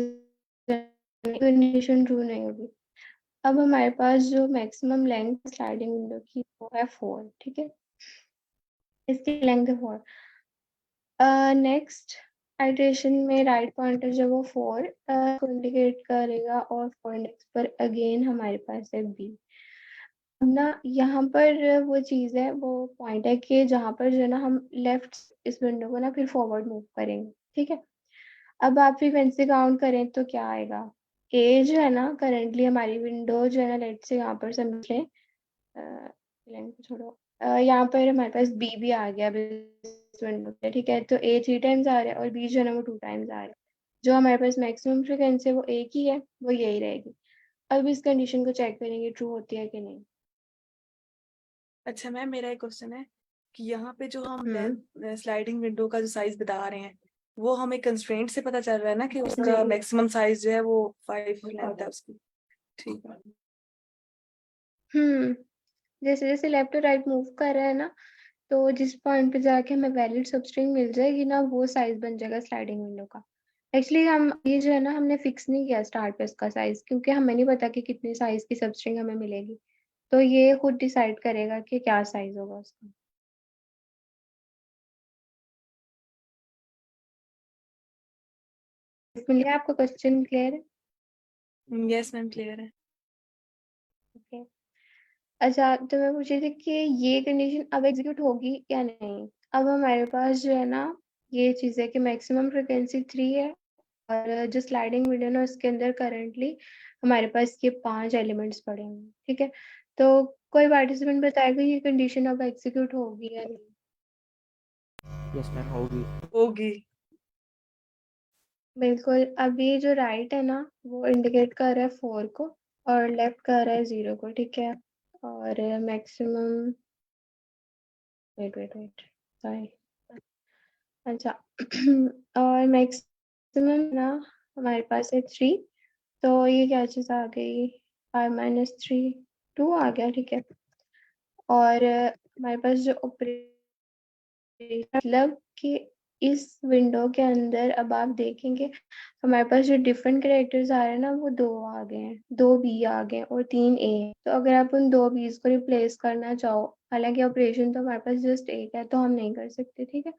कंडीशन ट्रू नहीं होगी। अब हमारे पास जो मैक्सिमम लेंथ स्लाइडिंग विंडो की वो है 4। ठीक है, इसकी लेंथ है 4। नेक्स्ट आइट्रेशन में राइट पॉइंटर जो वो 4 को इंडिकेट करेगा और 4 इंडेक्स पर अगेन हमारे पास है बी। अब ना यहाँ पर वो चीज़ है, वो पॉइंट है कि जहाँ पर जो है ना हम लेफ्ट इस विंडो को ना फिर फॉरवर्ड मूव करेंगे। ठीक है, अब आप फ्रीक्वेंसी काउंट करें तो क्या आएगा। ए जो है ना करंटली हमारी विंडो जो है ना लेट से यहाँ पर समझ लें लाइन को छोड़ो, यहाँ पर हमारे पास बी भी आ गया अभी इस विंडो पे। ठीक है, तो ए 3 टाइम्स आ रहा है और बी जो है ना वो 2 टाइम्स आ रहा है। जो हमारे पास मैक्सिमम फ्रीक्वेंसी है वो एक ही है, वो यही रहेगी। अब इस कंडीशन को चेक करेंगे ट्रू होती है कि नहीं। अच्छा मैम, मेरा एक क्वेश्चन है कि यहाँ पे जो हम हम्म स्लाइडिंग विंडो का जो साइज बता रहे हैं वो हमें कंस्ट्रेंट से पता चल रहा है ना कि उसका जी मैक्सिमम साइज जो है वो 5 लेंथ है उसकी। ठीक है। हम्म जैसे जैसे लेफ्ट टू राइट मूव कर रहा है ना तो जिस पॉइंट पे जाके हमें वैलिड सबस्ट्रिंग मिल जाएगी ना वो साइज बन जाएगा स्लाइडिंग विंडो का। एक्चुअली हम ये जो है ना हमने फिक्स नहीं किया स्टार्ट पे इसका साइज, क्योंकि हमें नहीं पता कि कितनी साइज की सबस्ट्रिंग हमें मिलेगी। तो ये खुद डिसाइड करेगा कि क्या साइज होगा उसका। मिल गया आपको? क्वेश्चन क्लियर है? यस मैम, क्लियर है। ओके। अच्छा, तो मैं पूछ रही थी कि ये कंडीशन अब एग्जीक्यूट होगी या नहीं। अब हमारे पास जो है ना, ये चीज़ है कि मैक्सिमम फ्रिक्वेंसी 3 है, और जो स्लाइडिंग विंडो ना उसके अंदर करंटली हमारे पास ये 5 एलिमेंट्स पड़े हैं, ठीक है। तो कोई पार्टिसिपेंट बताएगा ये कंडीशन अब एग्जीक्यूट होगी या नहीं। यस मैम होगी। होगी। बिल्कुल। अभी जो राइट है ना, वो इंडिकेट कर रहा है 4 को, और लेफ्ट कर रहा है 0 को, ठीक है। और maximum, wait wait wait, sorry. अच्छा और मैक्सिमम ना हमारे पास है 3। तो ये क्या चीज़ आ गई, 5 - 3 2 आ गया, ठीक है। और हमारे पास जो मतलब कि इस विंडो के अंदर अब आप देखेंगे हमारे पास जो डिफरेंट कैरेक्टर्स आ रहे हैं ना, वो 2 आ गए हैं, 2 बी आ गए हैं और 3 ए हैं। तो अगर आप उन 2 बीज को रिप्लेस करना चाहो, हालांकि ऑपरेशन तो हमारे पास जस्ट एक है, तो हम नहीं कर सकते, ठीक है।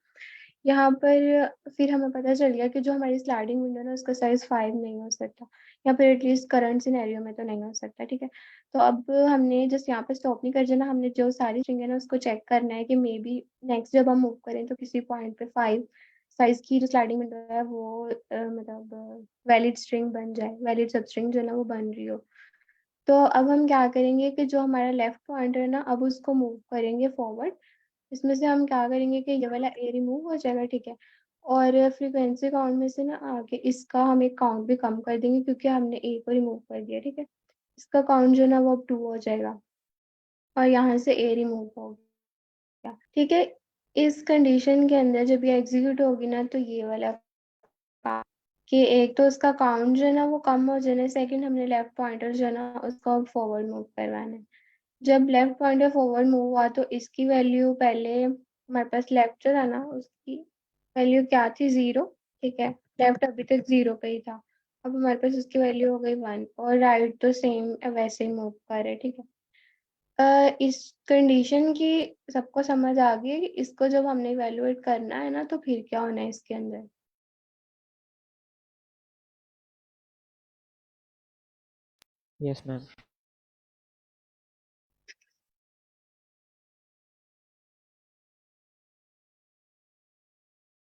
यहाँ पर फिर हमें पता चल गया कि जो हमारी स्लाइडिंग विंडो है उसका साइज 5 नहीं हो सकता, या फिर एटलीस्ट करंट सिनेरियो में तो नहीं हो सकता, ठीक है। तो अब हमने जस्ट यहाँ पे स्टॉप नहीं कर देना, हमने जो सारी स्ट्रिंग है ना उसको चेक करना है कि मे बी नेक्स्ट जब हम मूव करें तो किसी पॉइंट पे 5 साइज की जो स्लाइडिंग विंडो है वो मतलब वैलिड स्ट्रिंग बन जाए, वैलिड सब स्ट्रिंग जो है ना वो बन रही हो। तो अब हम क्या करेंगे कि जो हमारा लेफ्ट पॉइंटर है ना, अब उसको मूव करेंगे फॉरवर्ड। इसमें से हम क्या करेंगे कि ये वाला ए रिमूव हो जाएगा, ठीक है। और फ्रीक्वेंसी काउंट में से ना आगे इसका हम एक काउंट भी कम कर देंगे, क्योंकि हमने ए को रिमूव कर दिया, ठीक है। इसका काउंट जो है ना वो अब 2 हो जाएगा, और यहाँ से ए रिमूव हो गया, ठीक है। इस कंडीशन के अंदर जब ये एग्जीक्यूट होगी ना, तो ये वाला काम कि एक तो उसका काउंट जो है ना वो कम हो जाना, सेकंड हमने लेफ्ट पॉइंटर जो है ना उसको फॉरवर्ड मूव करवाना है। जब लेफ्ट पॉइंटर फॉरवर्ड मूव हुआ तो इसकी वैल्यू पहले हमारे पास लेफ्ट जो था ना उसकी वैल्यू क्या थी, 0, ठीक है। लेफ्ट अभी तक 0 पे ही था, अब हमारे पास उसकी वैल्यू हो गई 1, और राइट तो सेम वैसे ही मूव कर रहे, ठीक है। इस कंडीशन की सबको समझ आ गई है कि इसको जब हमने इवेलुएट करना है ना, तो फिर क्या होना है इसके अंदर। Yes ma'am.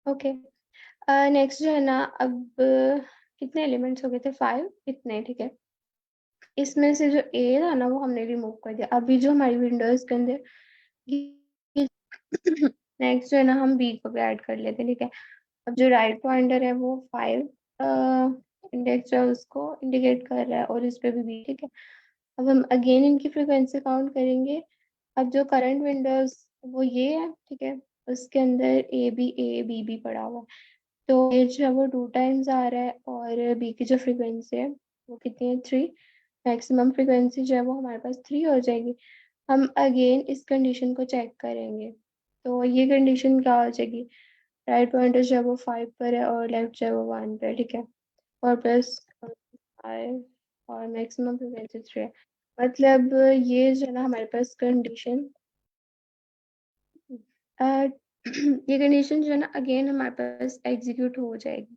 ओके। नेक्स्ट जो है ना, अब कितने एलिमेंट्स हो गए थे, 5 इतने, ठीक है। इसमें से जो ए था ना वो हमने रिमूव कर दिया। अभी जो हमारी विंडोज के अंदर नेक्स्ट जो है ना, हम बी को भी ऐड कर लेते हैं, ठीक है। अब जो राइट पॉइंटर है वो 5 इंडेक्स जो है उसको इंडिकेट कर रहा है, और इस पे भी बी, ठीक है। अब हम अगेन इनकी फ्रीक्वेंसी काउंट करेंगे। अब जो करंट विंडोज वो ये है, ठीक है। उसके अंदर ए बी पड़ा हुआ है, तो ये जो है वो 2 टाइम्स आ रहा है, और बी की जो फ्रीक्वेंसी है वो कितनी है, 3। मैक्सिमम फ्रीक्वेंसी जो है वो हमारे पास 3 हो जाएगी। हम अगेन इस कंडीशन को चेक करेंगे, तो ये कंडीशन क्या हो जाएगी, राइट पॉइंटर जो है वो 5 पर है, और लेफ्ट जो है वो 1 पर है, ठीक है। और प्लस 5, और मैक्सिमम फ्रीक्वेंसी 3 है। मतलब ये जो है ना हमारे पास कंडीशन ये कंडीशन जो है ना अगेन हमारे पास एग्जीक्यूट हो जाएगी।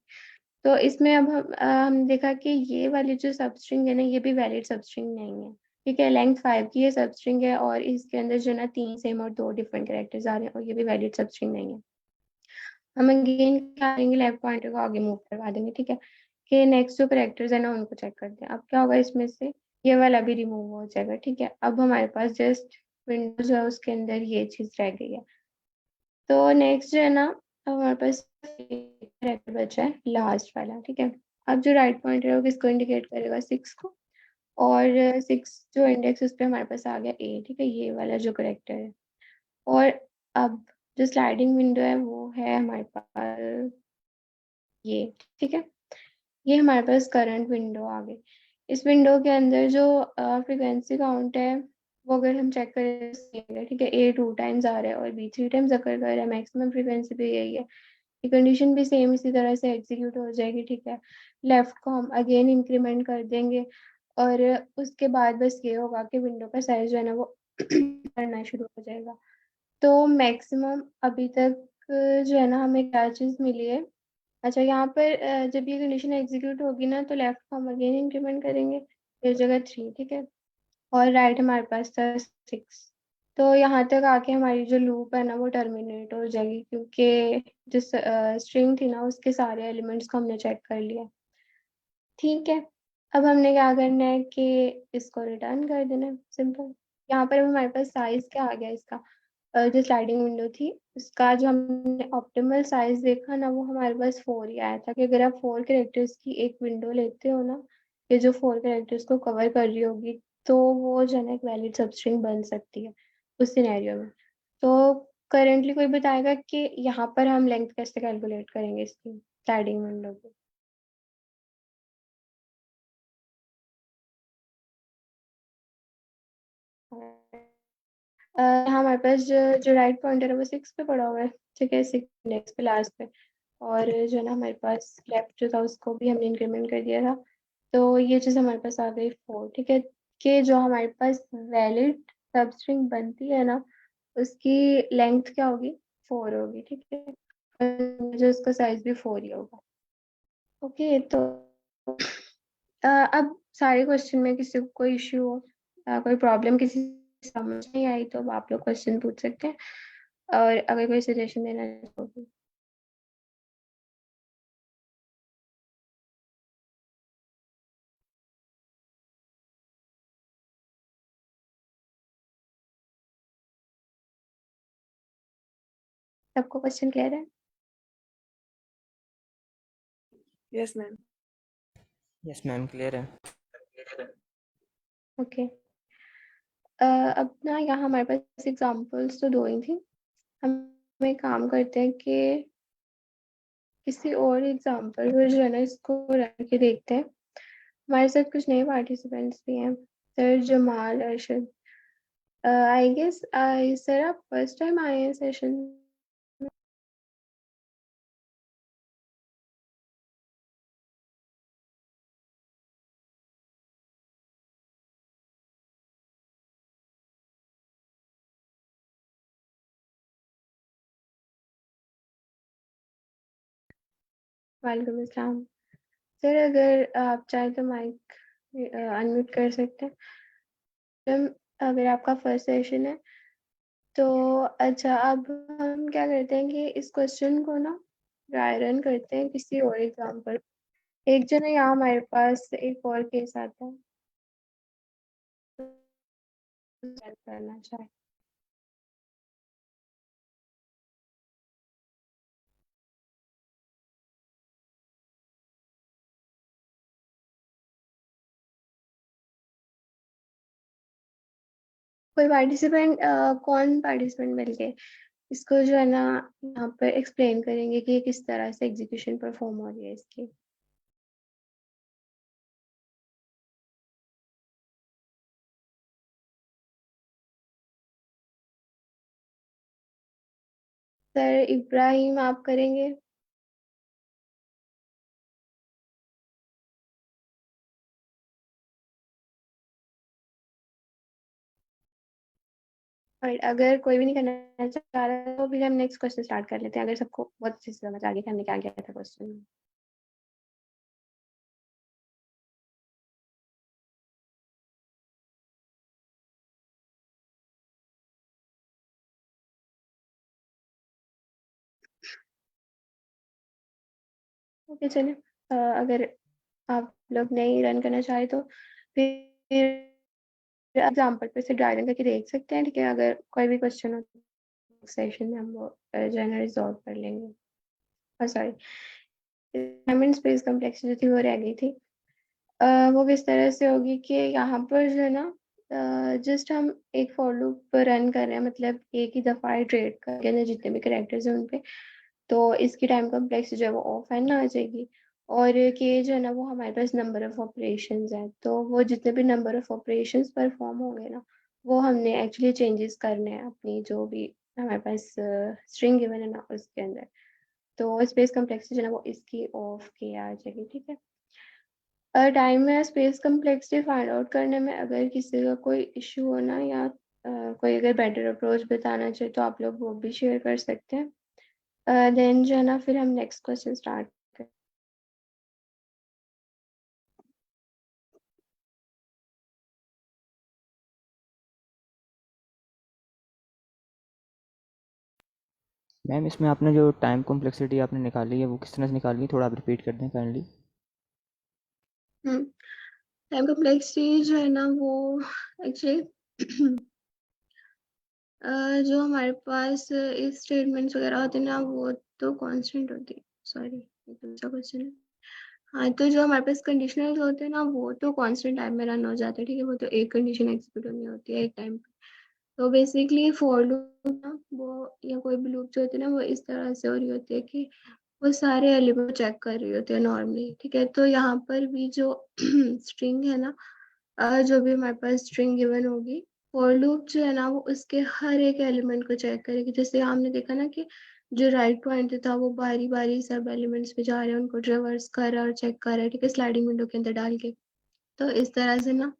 तो इसमें अब हम देखा कि ये वाली जो सबस्ट्रिंग है ना, ये भी वैलिड सबस्ट्रिंग नहीं है, ठीक है। लेंथ 5 की ये सबस्ट्रिंग है, और इसके अंदर जो है ना 3 सेम और 2 डिफरेंट कैरेक्टर्स आ रहे हैं, और ये भी वैलिड सबस्ट्रिंग नहीं है। हम अगेन क्या करेंगे, लेफ्ट पॉइंटर को आगे मूव करवा देंगे, ठीक है। कि नेक्स्ट जो कैरेक्टर्स है ना उनको चेक करते हैं। अब क्या होगा, इसमें से ये वाला भी रिमूव हो जाएगा, ठीक है। अब हमारे पास जस्ट विंडोज है उसके अंदर ये चीज रह गई है। तो नेक्स्ट जो है ना, अब हमारे पास कैरेक्टर बचा है लास्ट वाला, ठीक है। अब जो राइट पॉइंटर है वो किसको इंडिकेट करेगा, 6 को, और 6 जो इंडेक्स उस पर हमारे पास आ गया ए, ठीक है, ये वाला जो करेक्टर है। और अब जो स्लाइडिंग विंडो है वो है हमारे पास ये, ठीक है। ये हमारे पास करंट विंडो आ गई। इस विंडो के अंदर जो फ्रीक्वेंसी काउंट है वो अगर हम चेक करें तो same है, ठीक है। ए 2 टाइम्स आ रहा है और बी 3 टाइम्स अकर कर रहा है, मैक्सिमम फ्रीक्वेंसी भी यही है। ये कंडीशन भी सेम इसी तरह से एग्जीक्यूट हो जाएगी, ठीक है। लेफ्ट को हम अगेन इंक्रीमेंट कर देंगे, और उसके बाद बस ये होगा कि विंडो का साइज जो है ना वो करना शुरू हो जाएगा। तो मैक्सिमम अभी तक जो है ना हमें क्या चीज़ मिली है। अच्छा, यहाँ पर जब ये कंडीशन एग्जीक्यूट होगी ना तो लेफ्ट को हम अगेन इंक्रीमेंट करेंगे, फिर जगह 3, ठीक है, और राइट हमारे पास था 6। तो यहाँ तक आके हमारी जो लूप है ना वो टर्मिनेट हो जाएगी, क्योंकि जो स्ट्रिंग थी ना उसके सारे एलिमेंट्स को हमने चेक कर लिया। ठीक है, अब हमने क्या करना है कि इसको रिटर्न कर देना है, सिंपल। यहाँ पर अब हमारे पास साइज क्या आ गया इसका, जो स्लाइडिंग विंडो थी उसका जो हमने ऑप्टिमल साइज देखा ना वो हमारे पास 4 ही आया था, कि अगर आप 4 कैरेक्टर्स की एक विंडो लेते हो ना, ये जो 4 कैरेक्टर्स को कवर कर रही होगी, तो वो जो है ना एक वैलिड सबस्ट्रिंग बन सकती है उस सिनेरियो में। तो करेंटली कोई बताएगा कि यहाँ पर हम लेंथ कैसे कैलकुलेट करेंगे इसकी स्लाइडिंग विंडो की? यहाँ हमारे पास जो राइट पॉइंटर है वो 6 पे पड़ा हुआ है, ठीक है, 6 इंडेक्स पे लास्ट पे। और जो है ना हमारे पास लेफ्ट जो था उसको भी हमने इंक्रीमेंट कर दिया था। तो ये चीज़ हमारे पास आ गई 4, ठीक है, कि जो हमारे पास वैलिड सब स्ट्रिंग बनती है ना उसकी लेंथ क्या होगी, 4 होगी, ठीक है, और जो उसका साइज भी 4 ही होगा। ओके, तो अब सारे क्वेश्चन में किसी को कोई इश्यू हो, कोई प्रॉब्लम किसी समझ नहीं आई तो अब आप लोग क्वेश्चन पूछ सकते हैं, और अगर कोई सजेशन देना है तो भी। सबको क्वेश्चन क्लियर है? Yes ma'am. Yes ma'am, clear है। ओके, अब ना यहाँ हमारे पास एग्जांपल्स तो 2 ही थी। हम एक काम करते हैं कि किसी और एग्जांपल पर जो है ना इसको रख के देखते हैं। हमारे साथ कुछ नए पार्टिसिपेंट्स भी हैं, sir Jamal, Arshad. I guess sir आप फर्स्ट टाइम आए हैं सेशन? वालेकुम अस्सलाम। सर अगर आप चाहें तो माइक अनम्यूट कर सकते हैं। मैम, अगर आपका फर्स्ट सेशन है तो अच्छा, अब हम क्या करते हैं कि इस क्वेश्चन को ना ड्राई रन करते हैं किसी और एग्जाम्पल। एक जन है यहाँ हमारे पास एक और केस आता है करना चाहे। कोई पार्टिसिपेंट, कौन पार्टिसिपेंट मिल गए इसको जो है ना यहाँ पर एक्सप्लेन करेंगे कि किस तरह से एग्जीक्यूशन परफॉर्म हो रही है इसकी। सर इब्राहिम, आप करेंगे? और अगर कोई भी नहीं करना चाह रहा तो फिर हम नेक्स्ट क्वेश्चन स्टार्ट कर लेते हैं, अगर सबको बहुत अच्छे से समझ आ गया कि हमने क्या किया था क्वेश्चन में। ओके चलिए, अगर आप लोग नहीं रन करना चाहे तो फिर एग्जाम्पल पे से ड्राई रन करके देख सकते हैं, ठीक है, अगर कोई भी क्वेश्चन हो सेशन में हम वो जो है ना रिजॉल्व कर लेंगे। और सॉरी, डायमंड स्पेस कॉम्प्लेक्सिटी थी वो रह गई थी। वो किस तरह से होगी कि यहाँ पर जो है ना जस्ट हम एक फॉर लूप रन कर रहे हैं, मतलब एक ही दफ़ा इटरेट कर रहे हैं जितने भी करेक्टर्स हैं उन पे। तो इसकी टाइम कॉम्प्लेक्सिटी जो है वो ऑफ एंड आ जाएगी, और के जो है ना वो हमारे पास नंबर ऑफ ऑपरेशंस है, तो वो जितने भी नंबर ऑफ ऑपरेशंस परफॉर्म होंगे ना वो हमने एक्चुअली चेंजेस करने हैं अपनी जो भी हमारे पास स्ट्रिंग गिवन है ना उसके अंदर। तो स्पेस कॉम्प्लेक्सिटी जो है ना वो इसकी ऑफ के आ जाएगी, ठीक है। टाइम या स्पेस कम्प्लेक्सिटी फाइंड आउट करने में अगर किसी का कोई इशू हो ना, या कोई अगर बेटर अप्रोच बताना चाहे तो आप लोग वो भी शेयर कर सकते हैं। देन जो है ना, फिर हम नेक्स्ट क्वेश्चन स्टार्ट करें। मैम इसमें आपने जो टाइम कॉम्प्लेक्सिटी आपने निकाली है वो किस तरह से निकाली है, थोड़ा आप रिपीट कर दें काइंडली। टाइम कम्प्लेक्सिटी जो है ना, वो एक्चुअली जो हमारे पास इस स्टेटमेंट्स वगैरह होते हैं ना, वो तो कांस्टेंट होती है। सॉरी, ये दूसरा क्वेश्चन है। हाँ, तो जो हमारे पास कंडीशनल्स होते हैं ना, वो तो कांस्टेंट टाइम में रन हो जाते हैं, ठीक है। वो तो एक कंडीशन एग्जीक्यूट होनी होती है एक टाइम पे। तो बेसिकली फॉर लूप ना, वो या कोई भी लूप जो होती है ना, वो इस तरह से हो रही होती है कि वो सारे एलिमेंट चेक कर रही होती है नॉर्मली, ठीक है। तो यहाँ पर भी जो स्ट्रिंग है ना, जो भी हमारे पास स्ट्रिंग गिवन होगी, फॉर लूप जो है ना, वो उसके हर एक एलिमेंट को चेक करेगी। जैसे हमने देखा ना कि जो राइट पॉइंट था वो बारी बारी सब एलिमेंट्स पे जा रहे हैं, उनको ट्रेवर्स कर रहा है और चेक कर रहा है, ठीक है, स्लाइडिंग विंडो के अंदर डाल के। तो इस तरह से ना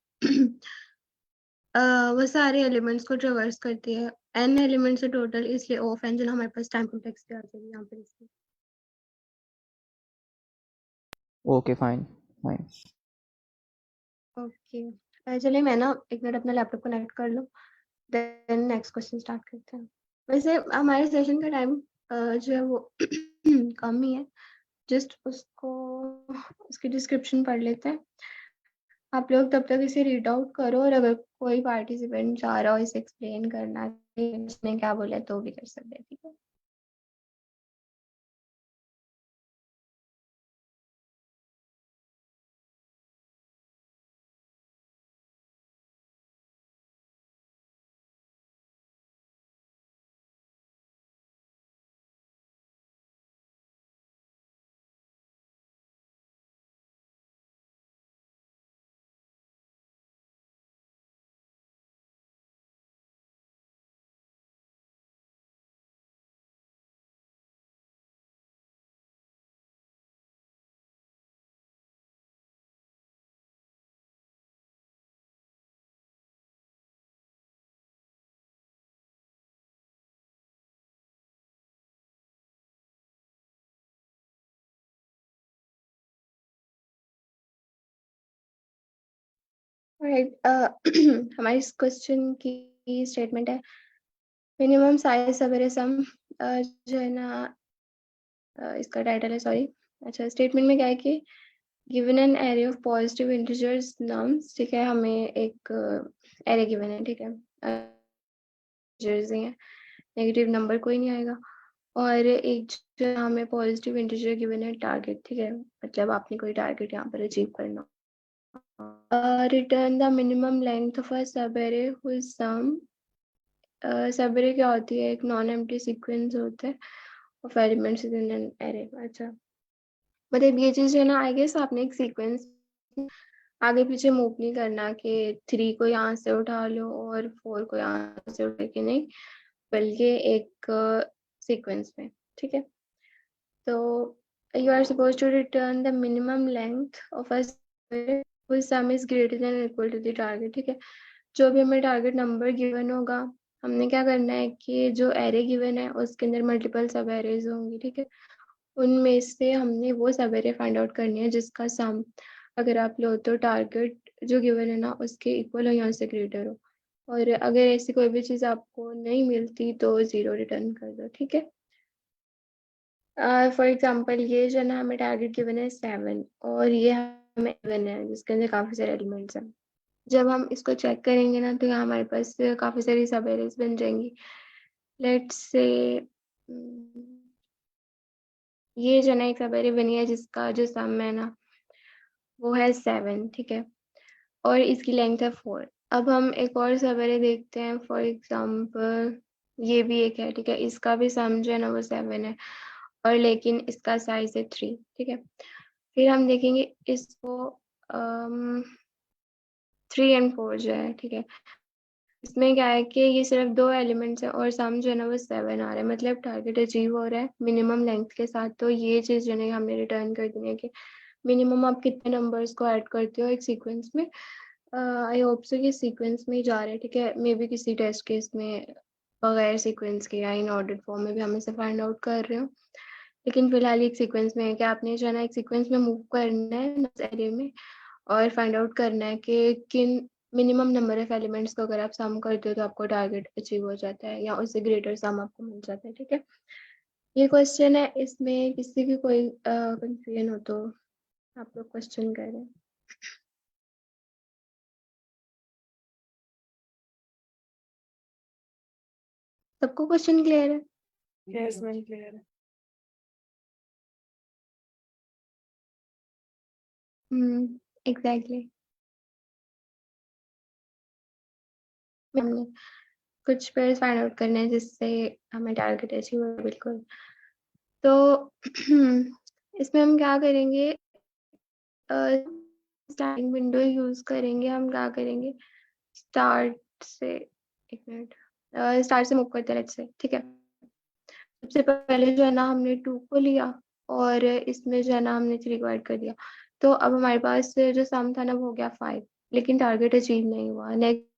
वो सारे एलिमेंट्स को ट्रेवर्स करती है। एन एलिमेंट्स है टोटल, इसलिए ऑफ एन जो ना हमारे पास टाइम कॉम्प्लेक्सिटी आ जाएगी यहाँ पर इसमें। Okay fine fine. ओके, चलिए मैं ना एक मिनट अपना लैपटॉप कनेक्ट कर लूँ, देन नेक्स्ट क्वेश्चन स्टार्ट करते हैं। वैसे हमारे सेशन का टाइम जो है वो कम ही है, जस्ट उसको उसकी डिस्क्रिप्शन पढ़ लेते हैं। आप लोग तब तक इसे रीड आउट करो, और अगर कोई पार्टिसिपेंट चाह रहा हो इसे एक्सप्लेन करना कि इसने क्या बोला है, तो भी कर सकते हैं, ठीक है। राइट, हमारे इस क्वेश्चन की स्टेटमेंट है, मिनिमम साइज सवेरे सम जो है ना, इसका टाइटल है, सॉरी। अच्छा, स्टेटमेंट में क्या है कि given an array of positive integers nums, ठीक है, हमें एक एरे गिवन है, ठीक है, इंटीजर्स हैं, नेगेटिव नंबर कोई नहीं आएगा। और एक जो हमें पॉजिटिव इंटीजर गिवन है टारगेट, ठीक है, मतलब आपने कोई टारगेट यहाँ पर अचीव करना। Return the minimum length of a सब एरे हुज सम। सब एरे क्या होती है, एक नॉन एम्प्टी सीक्वेंस होता है of elements in an array. अच्छा, मतलब ये चीज जो है ना, आई गेस आपने एक सीक्वेंस आगे पीछे मूव नहीं करना कि 3 को यहाँ से उठा लो और 4 को यहाँ से उठा के, नहीं, बल्कि एक सीक्वेंस में, ठीक है। तो you are supposed to return the minimum length of a square whose sum is greater than or equal to the target, ठीक है। जो भी हमें टारगेट नंबर गिवन होगा, हमने क्या करना है कि जो एरे गिवन है उसके अंदर मल्टीपल सब एरेज होंगी, ठीक है। उनमें से हमने वो सब एरे फाइंड आउट करनी है जिसका सम, अगर आप लो तो टारगेट जो गिवन है ना उसके इक्वल हो या उससे ग्रेटर हो। और अगर ऐसी कोई भी चीज़ आपको नहीं मिलती तो 0 रिटर्न कर दो, ठीक है। फॉर एग्जाम्पल ये जो है ना, हमें टारगेट गिवन है 7, और ये हमें गिवन है जिसके अंदर काफ़ी सारे एलिमेंट्स हैं। जब हम इसको चेक करेंगे ना, तो यहाँ हमारे पास काफ़ी सारी सब एरेज बन जाएंगी। लेट्स से ये जो है ना एक सब एरे बनी है जिसका जो सम है ना वो है 7, ठीक है, और इसकी लेंथ है 4। अब हम एक और सब एरे देखते हैं, फॉर एग्जाम्पल ये भी एक है, ठीक है, इसका भी सम जो है ना वो 7 है, और लेकिन इसका साइज है 3, ठीक है। फिर हम देखेंगे इसको 3 और 4 जो है, ठीक है, इसमें क्या है कि ये सिर्फ 2 एलिमेंट्स है और सम जो है ना वो 7 आ रहा है, मतलब टारगेट अचीव हो रहा है मिनिमम लेंथ के साथ। तो ये चीज़ जो है हमने रिटर्न कर देनी है कि मिनिमम आप कितने नंबर्स को ऐड करते हो एक सीक्वेंस में। आई होप सो ये सीक्वेंस में ही जा रहा है, ठीक है। मे बी किसी टेस्ट केस में बगैर सीक्वेंस के या इन ऑर्डर फॉर्म में भी हम इसे फाइंड आउट कर रहे हो, लेकिन फिलहाल एक सीक्वेंस में है कि आपने जो है ना एक सीक्वेंस में मूव करना है एरे में और फाइंड आउट करना है कि किन मिनिमम नंबर ऑफ एलिमेंट्स को अगर आप सम करते हो तो आपको टारगेट अचीव हो जाता है या उससे ग्रेटर सम आपको मिल जाता है, ठीक है। ये क्वेश्चन है, इसमें किसी की कोई कंफ्यूजन हो तो आप लोग क्वेश्चन करें। सबको क्वेश्चन क्लियर है? यस मैम क्लियर है। एग्जैक्टली। हमने कुछ पेयर्स फाइंड आउट करने हैं जिससे हमें टारगेट अचीव हो, बिल्कुल। तो इसमें हम क्या करेंगे, स्टार्टिंग विंडो यूज करेंगे। हम क्या करेंगे, स्टार्ट से, एक मिनट, स्टार्ट से मूव करते हैं, लेट्स से, ठीक है। सबसे पहले जो है ना हमने 2 को लिया और इसमें जो है ना हमने 3 को ऐड कर दिया, तो अब हमारे पास जो सम था ना वो हो गया 5, लेकिन टारगेट अचीव नहीं हुआ। नेक्स्ट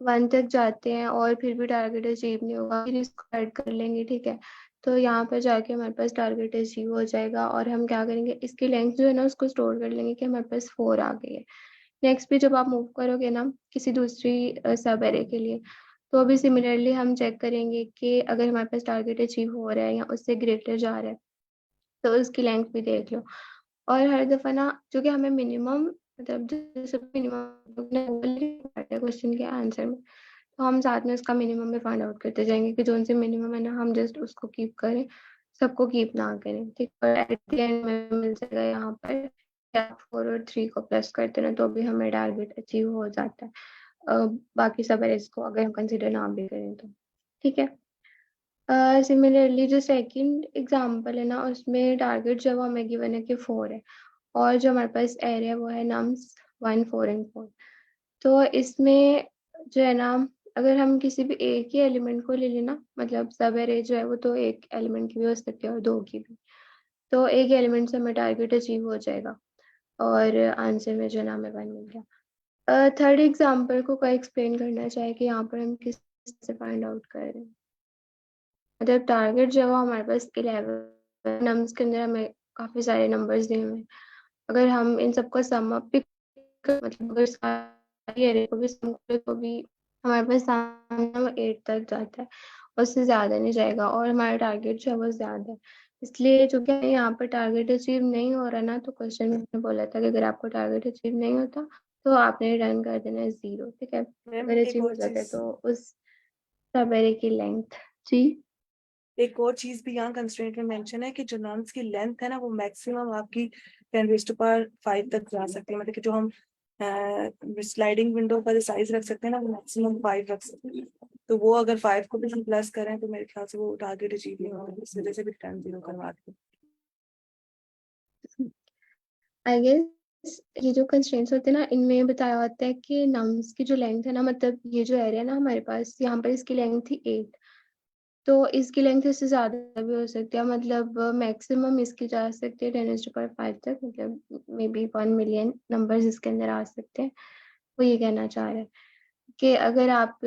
1 तक जाते हैं और फिर भी टारगेट अचीव नहीं होगा, फिर इसको ऐड कर लेंगे, ठीक है। तो यहाँ पर जाके हमारे पास टारगेट अचीव हो जाएगा और हम क्या करेंगे, इसकी लेंथ जो है ना उसको स्टोर कर लेंगे कि हमारे पास 4 आ गई है। नेक्स्ट भी जब आप मूव करोगे ना किसी दूसरी सब एरे के लिए, तो अभी सिमिलरली हम चेक करेंगे कि अगर हमारे पास टारगेट अचीव हो रहा है या उससे ग्रेटर जा रहा है तो उसकी लेंथ भी देख लो। और हर दफा ना जो कि हमें मिनिमम, मतलब जैसे मिनिमम क्वेश्चन के आंसर में, तो हम साथ में उसका मिनिमम भी फाइंड आउट करते जाएंगे कि जो से मिनिमम है ना हम जस्ट उसको कीप करें, सबको कीप ना करें, ठीक है। एट द एंड में मिल जाएगा यहाँ पर, 4 और 3 को प्लस करते ना तो भी हमें टारगेट अचीव हो जाता है। बाकी सब एरेस को अगर हम कंसिडर ना भी करें तो, ठीक है। सिमिलरली जो सेकंड एग्जांपल है ना उसमें टारगेट जब हमें गिवन है कि 4 है और जो हमारे पास एरे है वो है नम्स 1, 4 एंड 4। तो इसमें जो है ना अगर हम किसी भी एक ही एलिमेंट को ले लेना, मतलब सब एरे जो है वो तो एक एलिमेंट की भी हो सकती है और 2 की भी, तो एक एलिमेंट से हमें टारगेट अचीव हो जाएगा और आंसर में जो है ना हमें 1 मिल गया। थर्ड एग्जांपल को क्या एक्सप्लेन करना चाहिए कि यहाँ पर हम किस से फाइंड आउट कर रहे हैं, मतलब टारगेट जो है वो हमारे पास 11 नंबर्स के अंदर हमें काफी सारे नंबर्स दिए हुए हैं। अगर हम इन सबका सम अप भी मतलब अगर सारी एरे को भी सम करें तो भी हमारे पास सामने वो 8 तक जाता है, उससे ज्यादा नहीं जाएगा और हमारा टारगेट जो है वो ज्यादा है। इसलिए चूंकि यहाँ पर टारगेट अचीव नहीं हो रहा ना, तो क्वेश्चन में बोला था कि अगर आपको टारगेट अचीव नहीं होता तो आपने रन कर देना है 0, ठीक है। मैम अगर एक अचीव हो और जाता है चीज, तो उस सब एरे की लेंथ, जी। एक और चीज भी यहाँ कंस्ट्रेंट में मेंशन है कि जो नम्स की लेंथ है ना वो मैक्सिमम आपकी 10⁵ तक जा सकती है। मतलब कि जो हम स्लाइडिंग विंडो का जो साइज रख सकते हैं ना वो मैक्सिमम 5 रख सकते हैं। तो वो अगर 5 को भी हम प्लस करें तो मेरे ख्याल से वो टारगेट अचीव नहीं होगा, इस वजह से भी 10 करवा दें। आई गेस ये जो कंस्ट्रेंट्स होते हैं ना इनमें बताया होता है कि नम्स की जो लेंथ है ना, मतलब ये जो एरिया है ना हमारे पास यहाँ पर इसकी लेंथ थी 8, तो इसकी लेंथ इससे ज्यादा भी हो सकती है, मतलब मैक्सिमम इसकी जा सकती है 10⁵ तक, मतलब मे बी 1 मिलियन नंबर्स इसके अंदर आ सकते हैं। वो ये कहना चाह रहे हैं कि अगर आप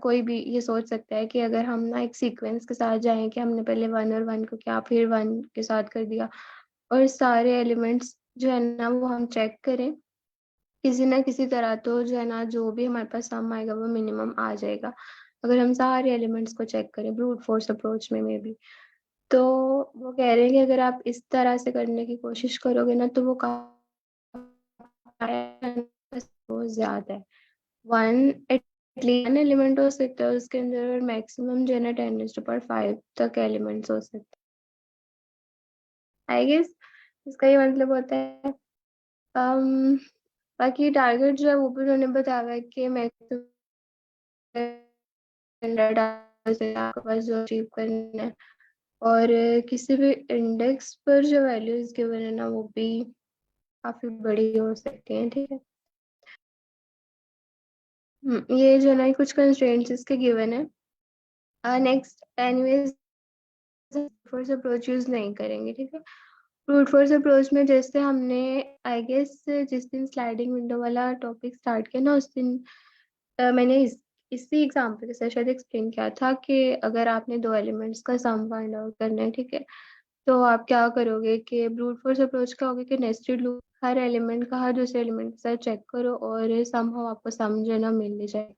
कोई भी ये सोच सकता है कि अगर हम ना एक सीक्वेंस के साथ जाएं कि हमने पहले 1 और 1 को किया फिर 1 के साथ कर दिया और सारे एलिमेंट्स जो है ना वो हम चेक करें, किसी ना किसी तरह तो जो है ना जो भी हमारे पास सम आएगा वो मिनिमम आ जाएगा अगर हम सारे एलिमेंट्स को चेक करें ब्रूट फोर्स अप्रोच में भी। तो वो कह रहे हैं कि अगर आप इस तरह से करने की कोशिश करोगे ना तो वो बहुत ज्यादा है। वन एटलीस्ट 1 एलिमेंट हो सकता है उसके अंदर और मैक्सिमम जो है ना 10⁵ तक एलिमेंट्स हो सकते हैं। आई गेस इसका ये मतलब होता है। um, बाकी टारगेट जो है वो भी उन्होंने बताया है कि मैक्सिमम आपके पास जो अचीव करना है और किसी भी इंडेक्स पर जो वैल्यूज गिवन है ना वो भी काफी बड़ी हो सकती हैं, ठीक है। ये जो है ना कुछ कंस्ट्रेंट्स इसके गिवन है। Next anyways force approach use नहीं करेंगे, ठीक है। ब्रूट फोर्स अप्रोच में जैसे हमने आई गेस जिस दिन स्लाइडिंग विंडो वाला टॉपिक स्टार्ट किया ना, उस दिन मैंने इसी एग्जाम्पल के साथ शायद एक्सप्लेन किया था कि अगर आपने दो एलिमेंट्स का सम फाइंड आउट करना है, ठीक है, तो आप क्या करोगे कि ब्रूट फोर्स अप्रोच का होगा कि नेस्टेड लूप, हर एलिमेंट का हर दूसरे एलिमेंट के साथ चेक करो और समहाउ आपको सम जो है ना मिल ही जाएगा।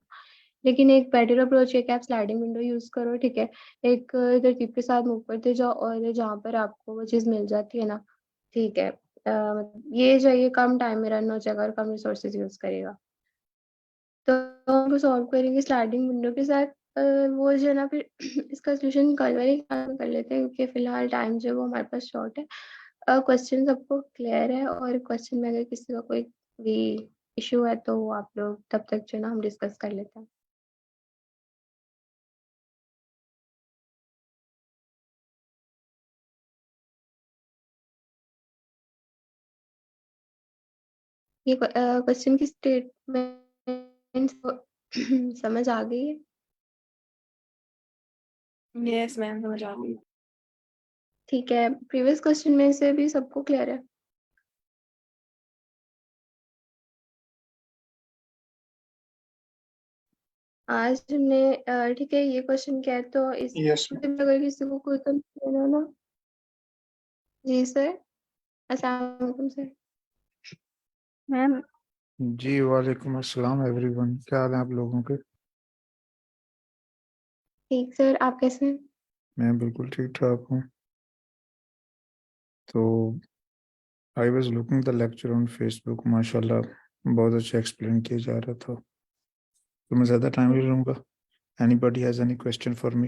लेकिन एक बेटर अप्रोच है कि आप स्लाइडिंग विंडो यूज करो, ठीक है, एक तरकीब के साथ मूव करते जाओ और जहाँ पर आपको वो चीज़ मिल जाती है ना, ठीक है, ये जो है ये कम टाइम में रन हो जाएगा और कम रिसोर्सेज यूज करेगा। तो हम सॉल्व करेंगे स्लाइडिंग विंडो के साथ। वो जो है ना फिर इसका सोल्यूशन कल वाले क्लास में कर लेते हैं, क्योंकि फिलहाल टाइम जो है वो हमारे पास शॉर्ट है। क्वेश्चन सबको क्लियर है, और क्वेश्चन में अगर किसी का कोई भी इशू है तो आप लोग तब तक जो है ना हम डिस्कस कर लेते हैं। ये क्वेश्चन की स्टेटमेंट समझ आ गई है? यस मैम, समझ आ गई। ठीक है, प्रीवियस क्वेश्चन में से भी सबको क्लियर है? आज हमने ठीक है, ये क्वेश्चन क्या है तो इस यस अगर किसी को कोई कंफ्यूजन हो ना। जी सर, अस्सलाम वालेकुम सर। मैम जी वालेकुम अस्सलाम एवरीवन, क्या हाल है आप लोगों के? ठीक सर, आप कैसे हैं? मैं बिल्कुल ठीक ठाक हूँ। तो I was looking the lecture on Facebook, माशाल्लाह बहुत अच्छा एक्सप्लेन किया जा रहा था। तो मैं ज़्यादा टाइम नहीं लूँगा। Anybody has any question for me?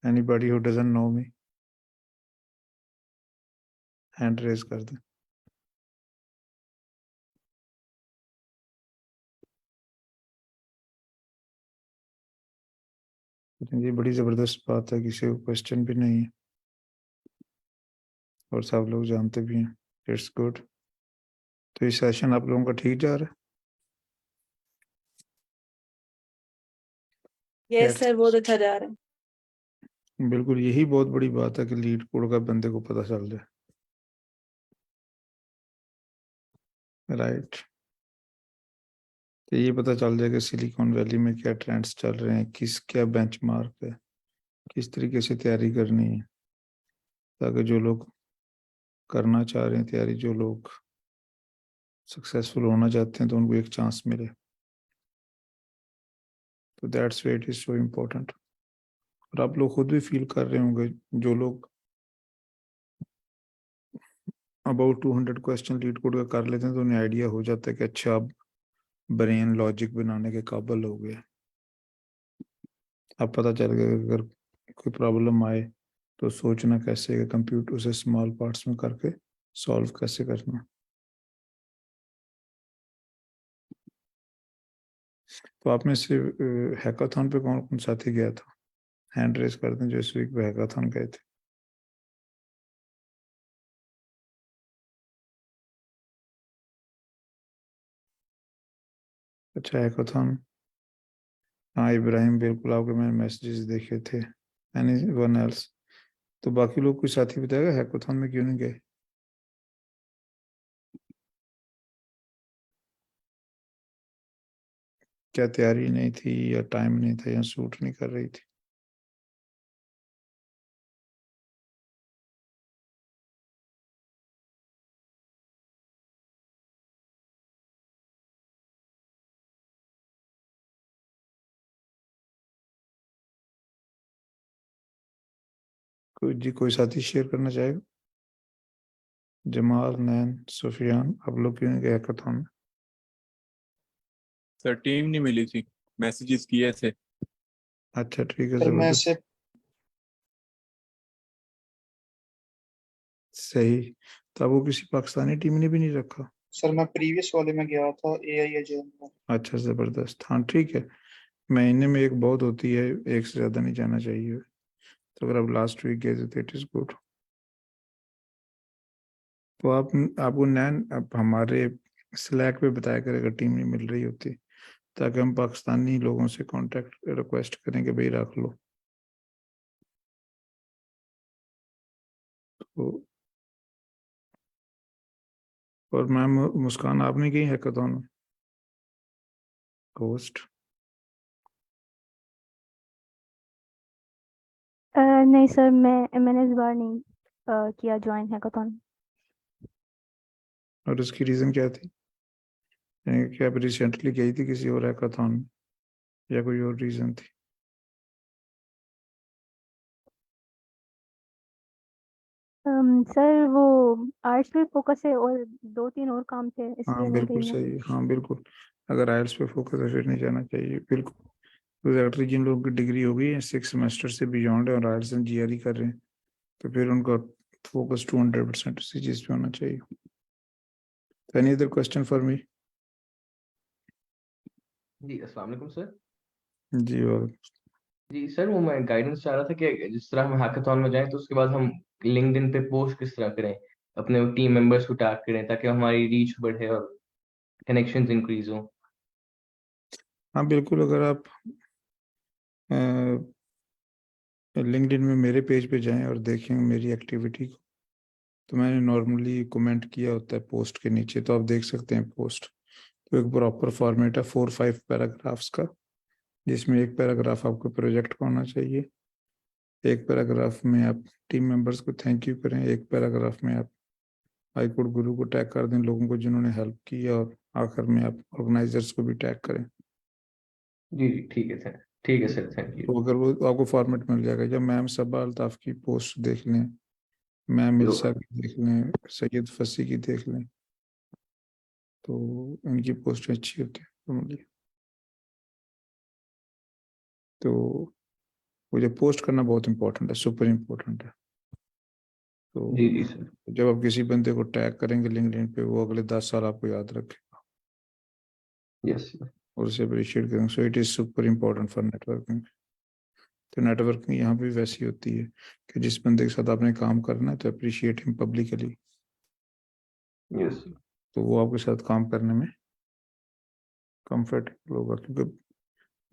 Anybody who doesn't know me, hand raise कर दें। लेकिन ये बड़ी ज़बरदस्त बात है, किसी को क्वेश्चन भी नहीं है और सब लोग जानते भी हैं। It's good. तो ये सेशन आप लोगों का ठीक जा रहा है? यस सर, बहुत अच्छा जा रहा है। बिल्कुल, यही बहुत बड़ी बात है कि लीड कोड का बंदे को पता चल जाए, राइट। तो ये पता चल जाए कि सिलिकॉन वैली में क्या ट्रेंड्स चल रहे हैं, किस क्या बेंचमार्क है, किस तरीके से तैयारी करनी है, ताकि जो लोग करना चाह रहे हैं तैयारी, जो लोग सक्सेसफुल होना चाहते हैं, तो उनको एक चांस मिले। तो that's why it is so important. और आप लोग खुद भी फील कर रहे होंगे, जो लोग अबाउट 200 क्वेश्चन लीड कोड का कर लेते हैं, तो उन्हें आइडिया हो जाता है कि अच्छा अब ब्रेन लॉजिक बनाने के काबिल हो गया। अब पता चल गया कि अगर कोई प्रॉब्लम आए तो सोचना कैसे है, कंप्यूटर उसे स्मॉल पार्ट्स में करके सॉल्व कैसे करना। तो आप में से हैकाथॉन पे कौन कौन साथी गया था? हैंड रेज कर दें जो इस वीक पे हैकाथॉन गए थे। अच्छा, हैकाथॉन, हाँ इब्राहिम, बिल्कुल आपके मैंने मैसेजेस देखे थे। Any one else? तो बाकी लोग कोई साथी बताएगा हैकाथॉन में क्यों नहीं गए? क्या तैयारी नहीं थी, या टाइम नहीं था, या सूट नहीं कर रही थी? कोई साथी शेयर करना चाहेगा? जमाल, नैन, सुफियान, आप लोग क्यों नहीं गए हैकाथॉन में? सर टीम नहीं मिली थी, मैसेजेस किए थे। अच्छा ठीक है, सर मैं जबरदस्त, से सही। तो आपको किसी पाकिस्तानी टीम ने भी नहीं रखा? सर मैं प्रीवियस वाले में गया था, एआई एजेंट में। अच्छा जबरदस्त, हाँ ठीक है। महीने में एक बहुत होती है, एक से ज्यादा नहीं जाना चाहिए। तो अगर आप लास्ट वीक गए थे तो इट इज गुड। तो आप आपको नैन आप हमारे स्लैक पे बताया करें अगर टीम नहीं मिल रही होती, ताकि हम पाकिस्तानी लोगों से कांटेक्ट रिक्वेस्ट करें कि भाई रख लो। तो और मैम मुस्कान आपने की हैकाथॉन में होस्ट? नहीं सर, मैंने इस बार नहीं किया ज्वाइन हैकाथॉन। और उसकी रीज़न क्या थी? यानी कि आप रिसेंटली गई थी किसी और हैकाथॉन में या कोई और रीज़न थी? सर वो आर्ट्स पे फोकस है और 2-3 और काम थे, इसलिए हाँ नहीं गई बिल्कुल मैं। सही है, हाँ बिल्कुल। अगर आइल्स पे फोकस है फिर नहीं जाना चाहिए, बिल्कुल। तो एक्चुअली जिन लोगों की डिग्री हो गई है 6 सेमेस्टर से बियॉन्ड है और आइल्स एंड जीआरई कर रहे हैं, तो फिर उनका फोकस 200% उसी चीज़ पे होना चाहिए। Any other question for me? जी अस्सलाम वालेकुम सर। जी और जी सर, वो मैं गाइडेंस चाह रहा था कि जिस तरह हम हैकाथॉन में जाएं तो उसके बाद हम लिंक्डइन पे पोस्ट किस तरह करें, अपने टीम मेंबर्स को टैग करें ताकि हमारी रीच बढ़े और कनेक्शंस इंक्रीज हो। हाँ बिल्कुल, अगर आप लिंक्डइन में मेरे पेज पे जाएं और देखें मेरी एक्टिविटी को, तो मैंने नॉर्मली कमेंट किया होता है पोस्ट के नीचे, तो आप देख सकते हैं पोस्ट। तो एक प्रॉपर फॉर्मेट है 4-5 पैराग्राफ्स का, जिसमें एक पैराग्राफ आपको प्रोजेक्ट का होना चाहिए, एक पैराग्राफ में आप टीम मेंबर्स को थैंक यू करें, एक पैराग्राफ में आप हाईकोर्ट गुरु को टैग कर दें, लोगों को जिन्होंने हेल्प की है, और आखिर में आप ऑर्गेनाइजर्स को भी टैग करें। जी जी ठीक है सर, ठीक है सर, थैंक यू। तो अगर वो आपको फॉर्मेट मिल जाएगा, जब मैम सबा अल्ताफ की पोस्ट देख लें, मैम मिर्सा की देख लें, सैयद फसी की देख लें, तो इनकी पोस्ट अच्छी होती है normally। तो वो जो पोस्ट करना बहुत इंपॉर्टेंट है, सुपर इम्पोर्टेंट है। जी तो जी सर। जब आप किसी बंदे को टैग करेंगे लिंक्डइन पे, वो अगले 10 साल आपको याद रखेगा यस सर। और उसे अप्रिशिएट करेंगे। So it is super important for networking. तो नेटवर्किंग यहाँ पे वैसी होती है कि जिस बंदे के साथ आपने काम करना है तो appreciate him publicly, yes sir. तो वो आपके साथ काम करने में कंफर्टेबल होगा। क्योंकि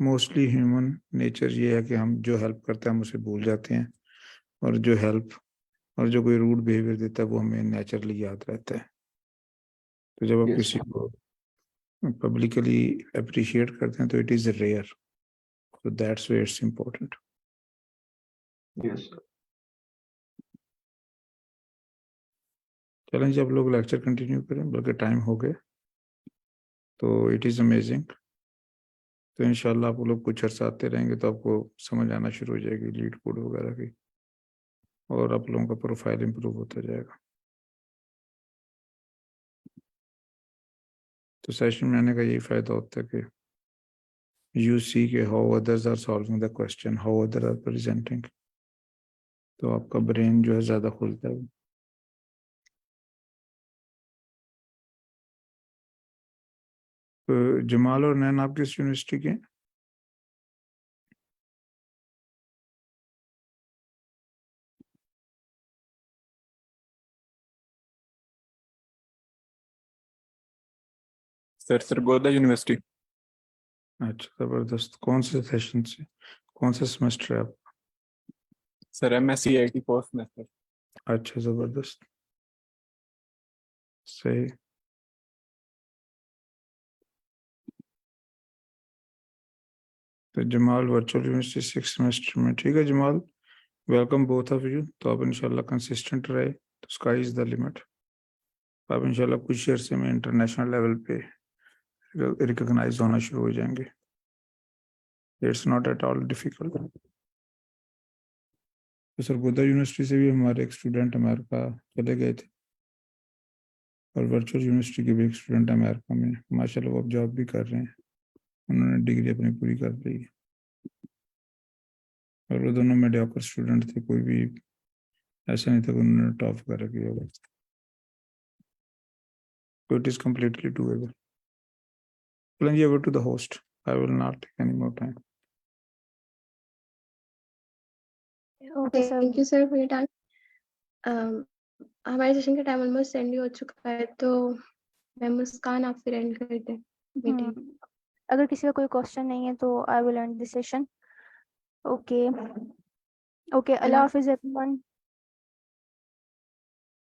मोस्टली ह्यूमन नेचर ये है कि हम जो हेल्प करते हैं हम उसे भूल जाते हैं, और जो हेल्प और जो कोई रूड बिहेवियर देता है वो हमें नेचुरली याद रहता है। तो जब आप यस किसी को पब्लिकली अप्रिशिएट करते हैं तो it is rare, so that's why it's important। Yes sir. चलें, जब लोग लेक्चर कंटिन्यू करें, बल्कि टाइम हो गया, तो इट इज़ अमेजिंग। तो इंशाल्लाह आप लोग कुछ अर्सा आते रहेंगे तो आपको समझ आना शुरू हो जाएगी लीड कोड वगैरह की, और आप लोगों का प्रोफाइल इंप्रूव होता जाएगा। तो सेशन में आने का यही फ़ायदा होता है कि you see कि how others are solving the question, how others are presenting, तो आपका ब्रेन जो है ज़्यादा खुलता है। तो जमाल और नैन आप किस यूनिवर्सिटी के हैं? Sir Sargodha university. अच्छा ज़बरदस्त। कौन से सेशन से, कौन सा सेमेस्टर है आप? Sir MSc IT fourth semester. अच्छा ज़बरदस्त, सही। तो जमाल वर्चुअल यूनिवर्सिटी 6 सेमेस्टर में, ठीक है Jamal, welcome both of you. तो आप इंशाल्लाह कंसिस्टेंट रहे तो स्काई इज़ द लिमिट। आप इंशाल्लाह कुछ अरसे में इंटरनेशनल लेवल पे रिकॉग्नाइज होना शुरू हो जाएंगे। It's not at all difficult. तो सरगोदा यूनिवर्सिटी से भी हमारे एक स्टूडेंट अमेरिका चले गए थे, और वर्चुअल यूनिवर्सिटी के भी एक स्टूडेंट अमेरिका में, माशाल्लाह वो अब जॉब भी कर रहे हैं, उन्होंने डिग्री अपनी पूरी कर ली है। और वो दोनों मेडियोकर स्टूडेंट थे, कोई भी ऐसा नहीं था कि उन्होंने टॉप कर रखी होगा। So it is completely doable। Challenge over to the host। I will not take any more time। Okay sir. Thank you sir for your time. हमारे सेशन का टाइम ऑलमोस्ट एंड हो चुका है, तो मैं मुस्कान आप फिर एंड कर दें मीटिंग। अगर किसी का कोई क्वेश्चन नहीं है तो I will and this session. Okay okay, Allah Hafiz everyone.